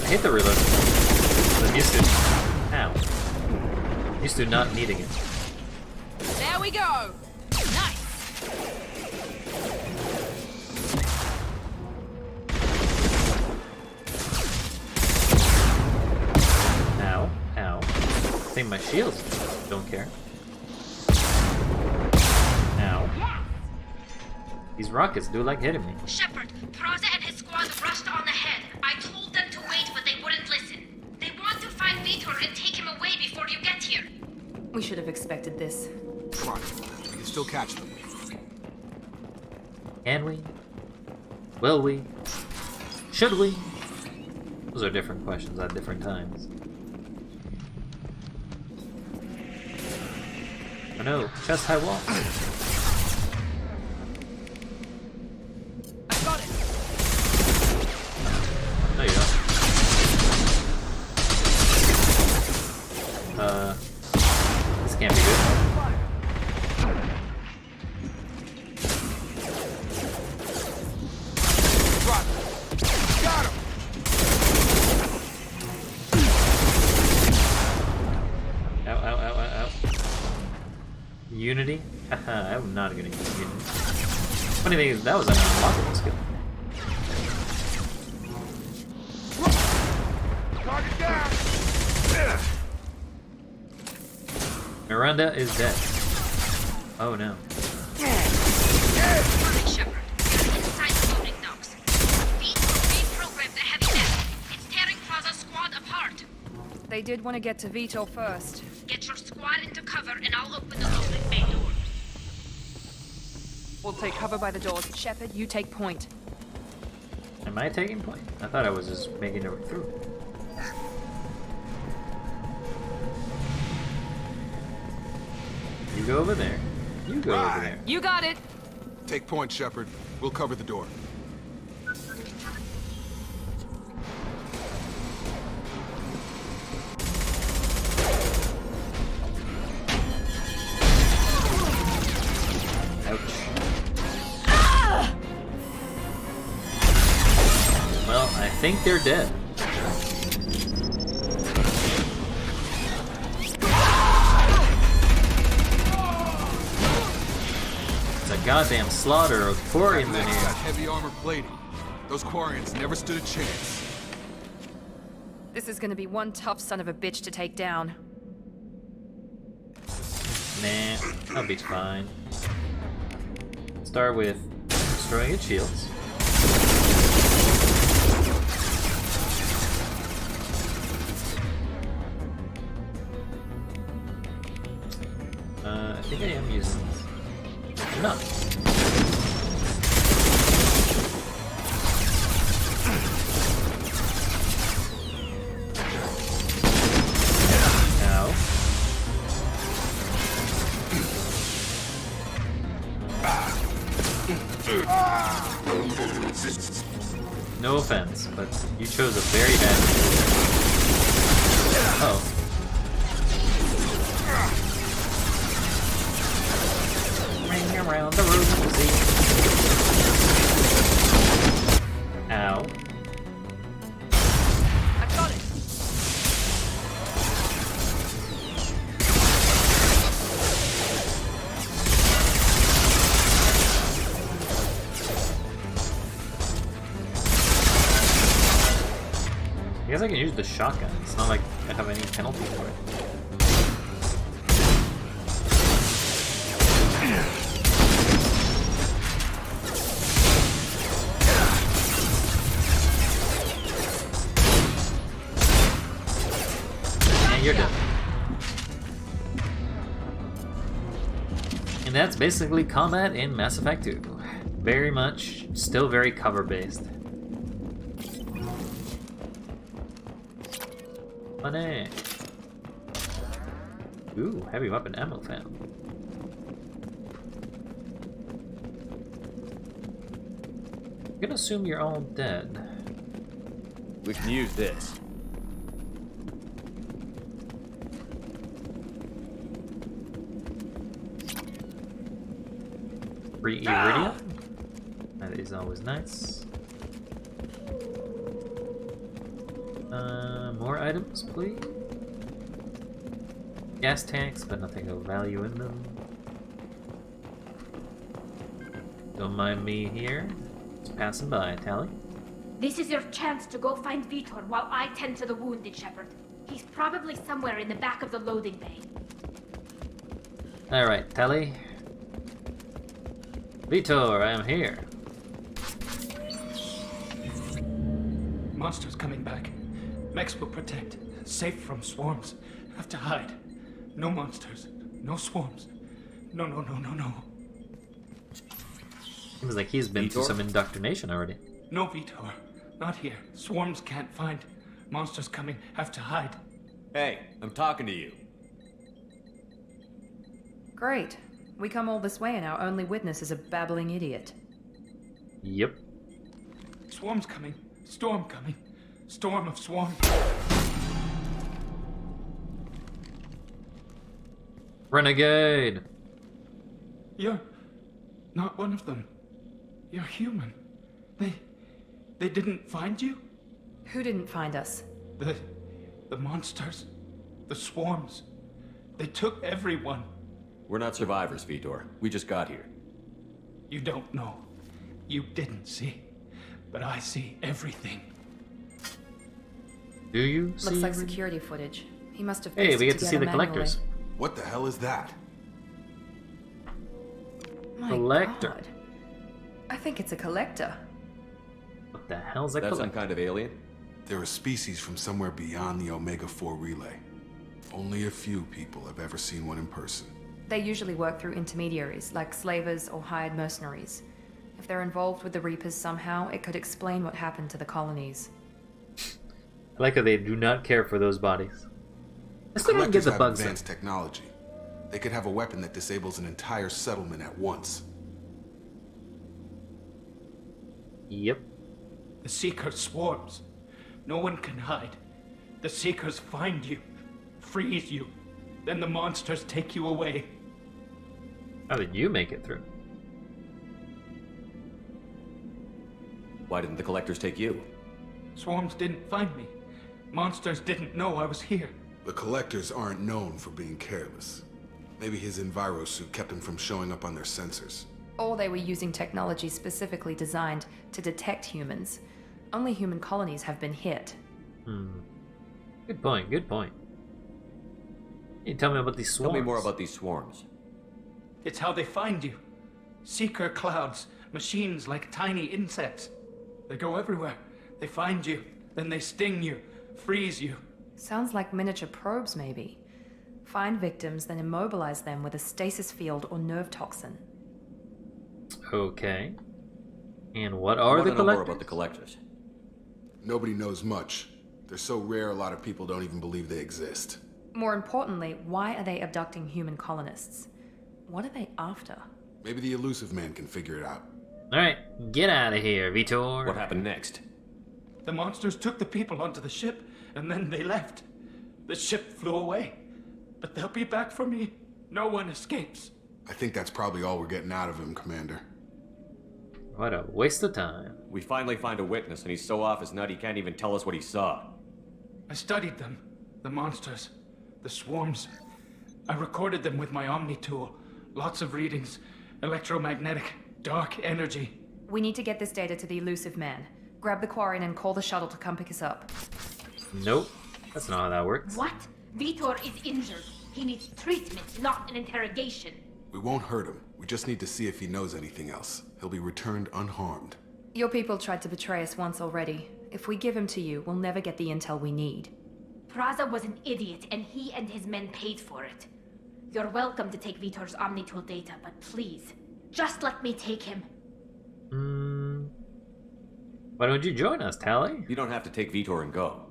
I hate the reload. I'm used to. Ow. Used to not needing it. There we go. Nice. Ow. Ow. I think my shields don't care. Ow. These rockets do like hitting me. Shepard, Praza and his squad rushed on ahead. I told them to wait, but they wouldn't listen. They want to find Vitor and take him away before you get here. We should have expected this. Come on, we can still catch them. Can we? Will we? Should we? Those are different questions at different times. Oh no, chest high wall. I got it. No, you don't. This can't be good. Got him! Ow, ow, ow, ow, ow. Unity? Haha, I'm not gonna use Unity. Funny thing is, that was an unlockable skill. Target down! Miranda is dead. Oh no. Hurry, Shepard. You're inside the loading docks. Vitor reprogrammed the heavy net. It's tearing Praza's squad apart. They did want to get to Vitor first. Get your squad into cover and I'll open the loading bay door. We'll take cover by the doors. Shepard, you take point. Am I taking point? I thought I was just making it through. You go over there. You go over there. You got it. Take point, Shepard. We'll cover the door. Ouch. Well, I think they're dead. It's a goddamn slaughter of Quarians in That here. got heavy armor plating. Those Quarians never stood a chance. This is gonna be one tough son of a bitch to take down. Nah, I'll be fine. Start with destroying its shields. I think I am using this. I'm not. Ow. No offense, but you chose a very bad. Oh. Ring around the rosy. Ow. I got it. guess I can use the shotgun. It's not like I have any penalty for it. And you're dead. And that's basically combat in Mass Effect 2. Very much, still very cover-based. Money. Ooh, heavy weapon ammo found. I'm gonna assume you're all dead. We can use this. Free iridium. That is always nice. More items, please. Gas tanks, but nothing of value in them. Don't mind me here. Just passing by, Tally. This is your chance to go find Vitor while I tend to the wounded, Shepard. He's probably somewhere in the back of the loading bay. Alright, Tally. Vitor, I am here. Monsters coming back. Mex will protect. Safe from swarms. Have to hide. No monsters. No swarms. No. Seems like he's been through some indoctrination already. No, Vitor. Not here. Swarms can't find. Monsters coming. Have to hide. Hey, I'm talking to you. Great. We come all this way and our only witness is a babbling idiot. Yep. Swarms coming. Storm coming. Storm of swarms. Renegade! You're not one of them. You're human. They didn't find you? Who didn't find us? The monsters. The swarms. They took everyone. We're not survivors, Vitor. We just got here. You don't know. You didn't see. But I see everything. Do you see? Looks like security footage. He must have. Hey, we get to see the manually. collectors. What the hell is that? My Collector. God. I think it's a collector. What the hell's a That's collector? some kind of alien? They're a species from somewhere beyond the Omega-4 relay. Only a few people have ever seen one in person. They usually work through intermediaries, like slavers or hired mercenaries. If they're involved with the Reapers somehow, it could explain what happened to the colonies. I like how they do not care for those bodies. I The still don't get collectors the have bugs. advanced technology. They could have a weapon that disables an entire settlement at once. Yep. The Seeker swarms. No one can hide. The Seekers find you, freeze you. Then the monsters take you away. How did you make it through? Why didn't the collectors take you? Swarms didn't find me. Monsters didn't know I was here. The collectors aren't known for being careless. Maybe his enviro suit kept him from showing up on their sensors. Or they were using technology specifically designed to detect humans. Only human colonies have been hit. Good point, good point. Can you tell me about these swarms? Tell me more about these swarms. It's how they find you. Seeker clouds, machines like tiny insects. They go everywhere. They find you, then they sting you, freeze you. Sounds like miniature probes, maybe. Find victims, then immobilize them with a stasis field or nerve toxin. Okay. And what I are want the to know more collectors? about the collectors. Nobody knows much. They're so rare, a lot of people don't even believe they exist. More importantly, why are they abducting human colonists? What are they after? Maybe the elusive man can figure it out. Alright, get out of here, Vitor. What happened next? The monsters took the people onto the ship, and then they left. The ship flew away. But they'll be back for me. No one escapes. I think that's probably all we're getting out of him, Commander. What a waste of time. We finally find a witness, and he's so off his nut he can't even tell us what he saw. I studied them. The monsters. The swarms. I recorded them with my Omni tool. Lots of readings. Electromagnetic. Dark energy. We need to get this data to the elusive man. Grab the Quarian and call the shuttle to come pick us up. Nope. That's not how that works. What? Vitor is injured. He needs treatment, not an interrogation. We won't hurt him. We just need to see if he knows anything else. He'll be returned unharmed. Your people tried to betray us once already. If we give him to you, we'll never get the intel we need. Praza was an idiot, and he and his men paid for it. You're welcome to take Vitor's OmniTool data, but please, just let me take him. Why don't you join us, Tally? You don't have to take Vitor and go.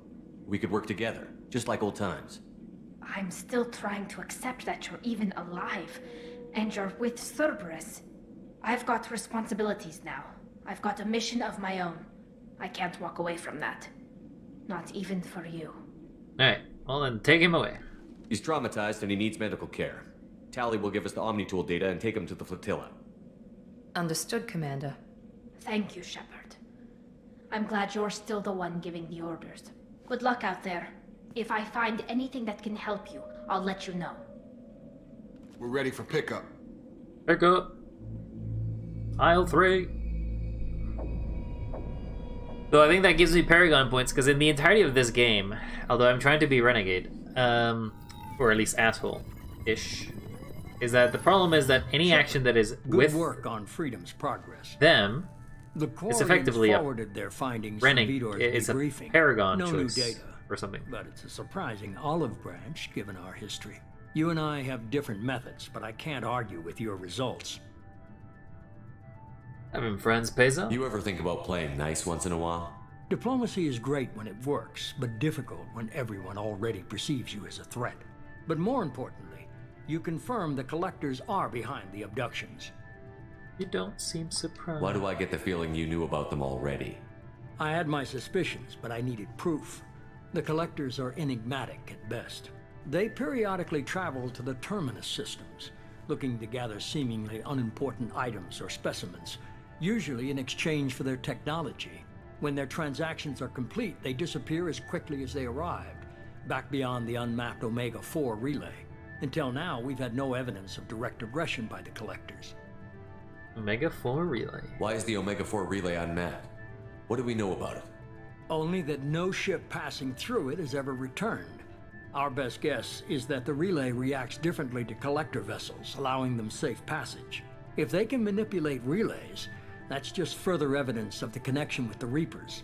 We could work together, just like old times. I'm still trying to accept that you're even alive, and you're with Cerberus. I've got responsibilities now. I've got a mission of my own. I can't walk away from that. Not even for you. Alright, well then take him away. He's traumatized and he needs medical care. Tally will give us the OmniTool data and take him to the flotilla. Understood, Commander. Thank you, Shepard. I'm glad you're still the one giving the orders. Good luck out there. If I find anything that can help you, I'll let you know. We're ready for pickup. Pick up. Aisle 3. So I think that gives me Paragon points, because in the entirety of this game, although I'm trying to be renegade, or at least asshole-ish, is that the problem is that any action that is Good with work on Freedom's progress. them The is effectively a forwarded their findings renegade. to Vitor's It's a debriefing. Paragon no choice new data, or something. but it's a surprising olive branch given our history. You and I have different methods, but I can't argue with your results. Having friends pays off. You ever think about playing nice once in a while? Diplomacy is great when it works, but difficult when everyone already perceives you as a threat. But more importantly, you confirm the collectors are behind the abductions. You don't seem surprised. Why do I get the feeling you knew about them already? I had my suspicions, but I needed proof. The collectors are enigmatic at best. They periodically travel to the terminus systems, looking to gather seemingly unimportant items or specimens, usually in exchange for their technology. When their transactions are complete, they disappear as quickly as they arrived, back beyond the unmapped Omega-4 relay. Until now, we've had no evidence of direct aggression by the collectors. Omega-4 relay. Why is the Omega-4 relay unmapped? What do we know about it? Only that no ship passing through it has ever returned. Our best guess is that the relay reacts differently to collector vessels, allowing them safe passage. If they can manipulate relays, that's just further evidence of the connection with the Reapers.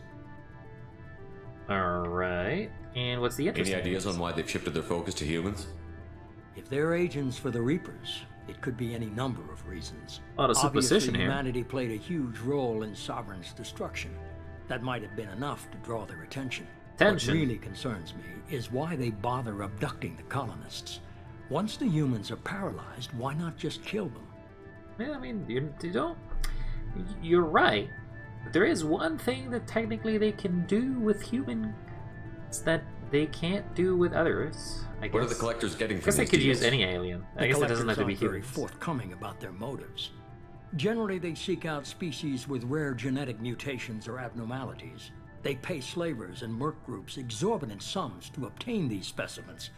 Alright. And what's the interesting Any ideas on why they've shifted their focus to humans? If they're agents for the Reapers, it could be any number of reasons. A lot of supposition Obviously, here. humanity played a huge role in Sovereign's destruction. That might have been enough to draw their attention. Attention. What really concerns me is why they bother abducting the colonists. Once the humans are paralyzed, why not just kill them? Yeah, I mean, you don't... You're right. But there is one thing that technically they can do with humans that they can't do with others, I guess. What are the collectors getting I from guess they these could deals? use any alien. I The guess it doesn't have to be collectors aren't very humans. forthcoming about their motives. Generally, they seek out species with rare genetic mutations or abnormalities. They pay slavers and merc groups exorbitant sums to obtain these specimens,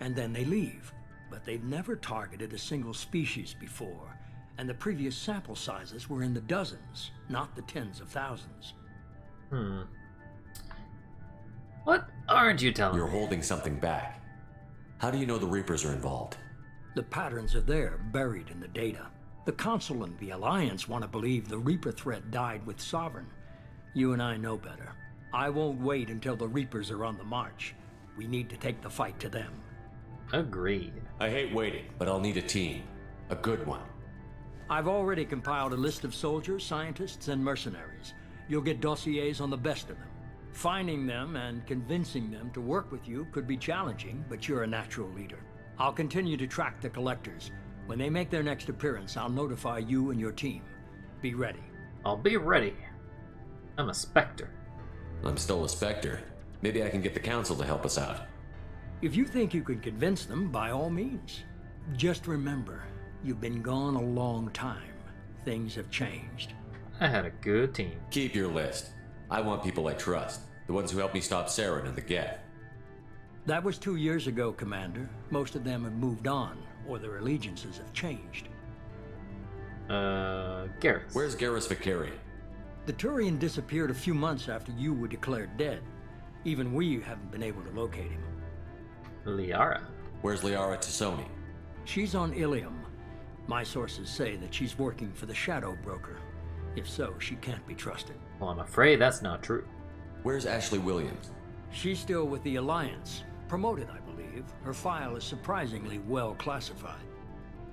and then they leave. But they've never targeted a single species before, and the previous sample sizes were in the dozens, not the tens of thousands. What aren't you telling You're me? holding something back. How do you know the Reapers are involved? The patterns are there, buried in the data. The Council and the Alliance want to believe the Reaper threat died with Sovereign. You and I know better. I won't wait until the Reapers are on the march. We need to take the fight to them. Agreed. I hate waiting, but I'll need a team. A good one. I've already compiled a list of soldiers, scientists, and mercenaries. You'll get dossiers on the best of them. Finding them and convincing them to work with you could be challenging, but you're a natural leader. I'll continue to track the collectors. When they make their next appearance, I'll notify you and your team. Be ready. I'll be ready. I'm a Spectre. I'm still a Spectre. Maybe I can get the Council to help us out. If you think you can convince them, by all means. Just remember, you've been gone a long time. Things have changed. I had a good team. Keep your list. I want people I trust. The ones who helped me stop Saren and the Geth. That was 2 years ago, Commander. Most of them have moved on, or their allegiances have changed. Garrus. Where's Garrus Vicari? The Turian disappeared a few months after you were declared dead. Even we haven't been able to locate him. Liara. Where's Liara Tassoni? She's on Ilium. My sources say that she's working for the Shadow Broker. If so, she can't be trusted. Well, I'm afraid that's not true. Where's Ashley Williams? She's still with the Alliance. Promoted, I believe. Her file is surprisingly well classified.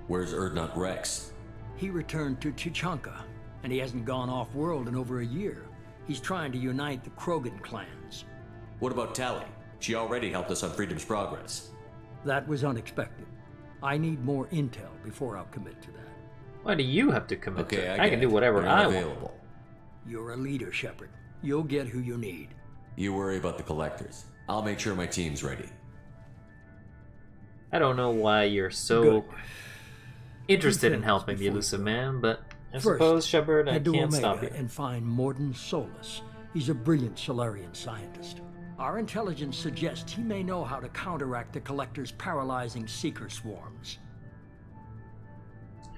Where's Erdnot Rex? He returned to Chichanka, and he hasn't gone off-world in over a year. He's trying to unite the Krogan clans. What about Tally? She already helped us on Freedom's Progress. That was unexpected. I need more intel before I'll commit to that. Why do you have to commit Okay, to it? I I get can it. do whatever You're I unavailable. want. You're a leader, Shepard. You'll get who you need. You worry about the collectors. I'll make sure my team's ready. I don't know why you're so Good. interested in Two helping things the before elusive man, but I First, suppose, Shepard, I head to can't Omega stop you. and find Morden Solus. He's a brilliant Solarian scientist. Our intelligence suggests he may know how to counteract the Collector's paralyzing Seeker swarms.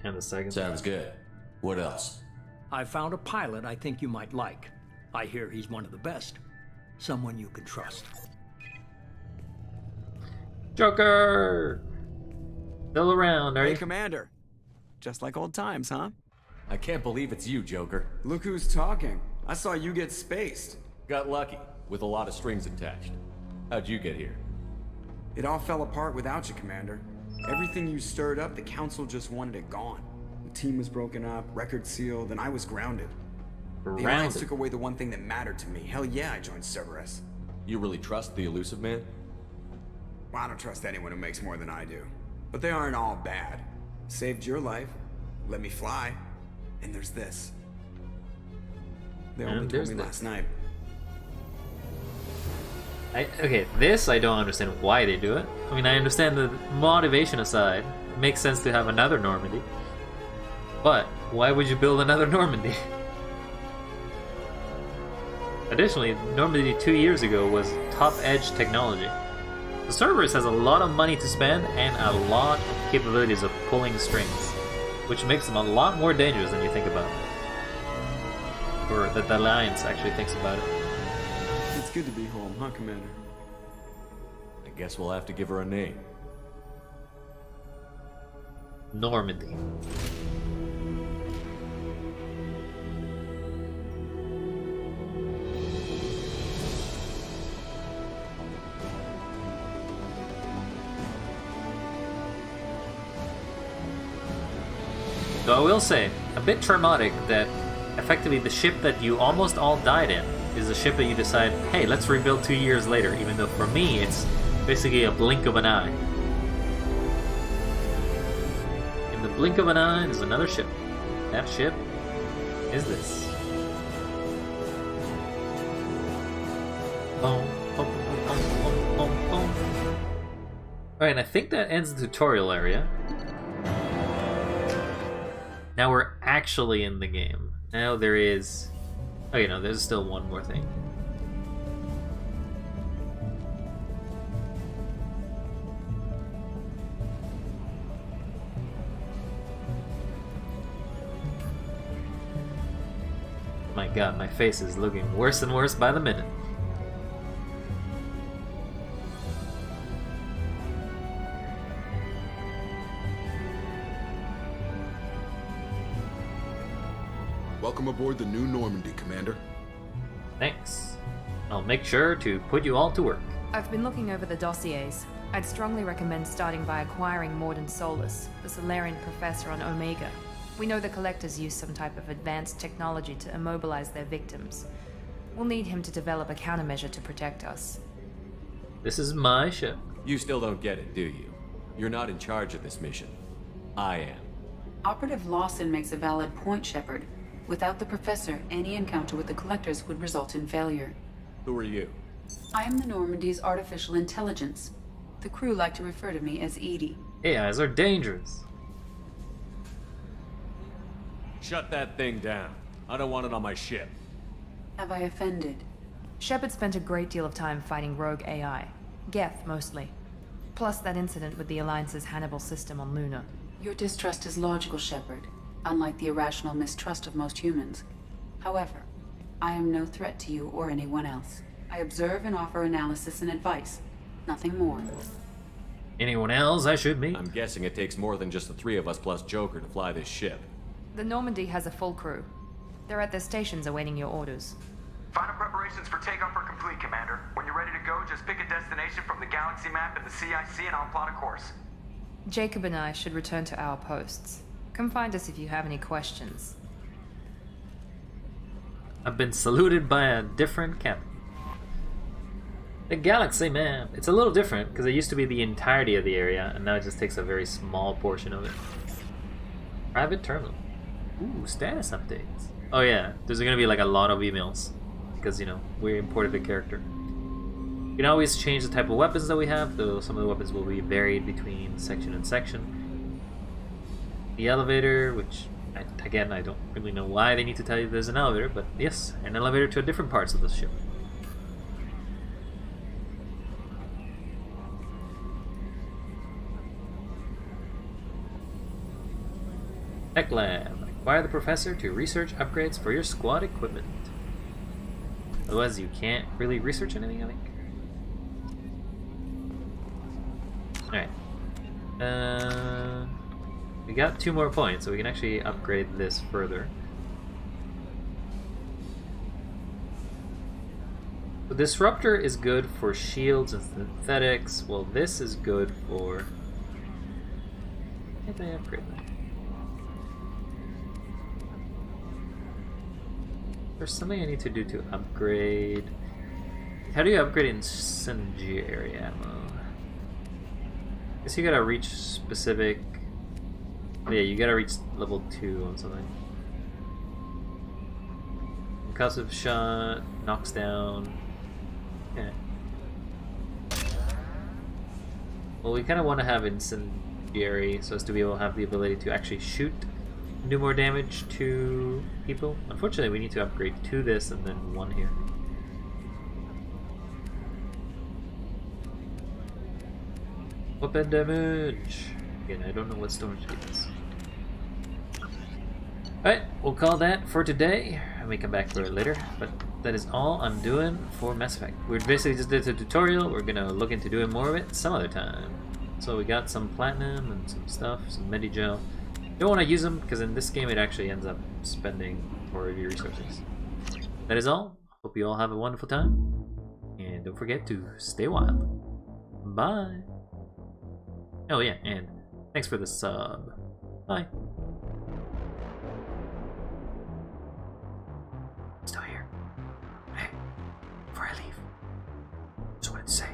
And the second. Sounds good. What else? I found a pilot I think you might like. I hear he's one of the best. Someone you can trust. Joker! Still around, are Hey, you? Commander. Just like old times, huh? I can't believe it's you, Joker. Look who's talking. I saw you get spaced. Got lucky, with a lot of strings attached. How'd you get here? It all fell apart without you, Commander. Everything you stirred up, the Council just wanted it gone. The team was broken up, record sealed, and I was grounded. The Alliance Grounded. took away the one thing that mattered to me. Hell yeah, I joined Cerberus. You really trust the elusive man? Well, I don't trust anyone who makes more than I do. But they aren't all bad. Saved your life, let me fly, and there's this. They And only told there's me this. last night. Okay, this I don't understand why they do it. I mean, I understand the motivation aside. It makes sense to have another Normandy. But, why would you build another Normandy? Additionally, Normandy 2 years ago was top-edge technology. The Cerberus has a lot of money to spend and a lot of capabilities of pulling strings, which makes them a lot more dangerous than you think about. Or that the Alliance actually thinks about it. It's good to be home, huh, Commander? I guess we'll have to give her a name. Normandy. So I will say, a bit traumatic that effectively the ship that you almost all died in is a ship that you decide, hey, let's rebuild 2 years later, even though for me it's basically a blink of an eye. In the blink of an eye, there's another ship. That ship is this. Boom, boom, boom, boom, boom, boom, boom. Alright, and I think that ends the tutorial area. Now we're actually in the game. Now there is... Okay, no, there's still one more thing. My god, my face is looking worse and worse by the minute. Welcome aboard the new Normandy, Commander. Thanks. I'll make sure to put you all to work. I've been looking over the dossiers. I'd strongly recommend starting by acquiring Morden Solus, the Solarian professor on Omega. We know the Collectors use some type of advanced technology to immobilize their victims. We'll need him to develop a countermeasure to protect us. This is my ship. You still don't get it, do you? You're not in charge of this mission. I am. Operative Lawson makes a valid point, Shepard. Without the Professor, any encounter with the Collectors would result in failure. Who are you? I am the Normandy's artificial intelligence. The crew like to refer to me as Edie. AIs are dangerous. Shut that thing down. I don't want it on my ship. Have I offended? Shepard spent a great deal of time fighting rogue AI. Geth, mostly. Plus that incident with the Alliance's Hannibal system on Luna. Your distrust is logical, Shepard, unlike the irrational mistrust of most humans. However, I am no threat to you or anyone else. I observe and offer analysis and advice. Nothing more. Anyone else I should meet? I'm guessing it takes more than just the three of us plus Joker to fly this ship. The Normandy has a full crew. They're at their stations awaiting your orders. Final preparations for takeoff are complete, Commander. When you're ready to go, just pick a destination from the galaxy map in the CIC and I'll plot a course. Jacob and I should return to our posts. Come find us if you have any questions. I've been saluted by a different captain. The galaxy map. It's a little different because it used to be the entirety of the area, and now it just takes a very small portion of it. Private terminal. Ooh, status updates. Oh yeah, there's gonna be like a lot of emails because, you know, we imported the character. You can always change the type of weapons that we have, though some of the weapons will be varied between section and section. The elevator, which, again, I don't really know why they need to tell you there's an elevator, but yes, an elevator to different parts of the ship. Tech Lab. Acquire the professor to research upgrades for your squad equipment. Otherwise, you can't really research anything, I think. Alright. We got 2 more points, so we can actually upgrade this further. The Disruptor is good for shields and synthetics, while this is good for... How can I upgrade that? There's something I need to do to upgrade... How do you upgrade incendiary ammo? I guess you gotta reach specific... Oh yeah, you gotta reach level 2 on something. Concussive shot, knocks down... Okay. Well, we kind of want to have incendiary so as to be able to have the ability to actually shoot and do more damage to people. Unfortunately, we need to upgrade to this and then 1 here. Weapon damage! Again, I don't know what storage is. Alright, we'll call that for today. I may come back for it later, but that is all I'm doing for Mass Effect. We basically just did a tutorial. We're gonna look into doing more of it some other time. So we got some platinum and some stuff, some Medigel. Don't want to use them because in this game it actually ends up spending more of your resources. That is all. Hope you all have a wonderful time. And don't forget to stay wild. Bye. Oh yeah, and thanks for the sub. Bye. Still here. Hey, before I leave, just wanted to say,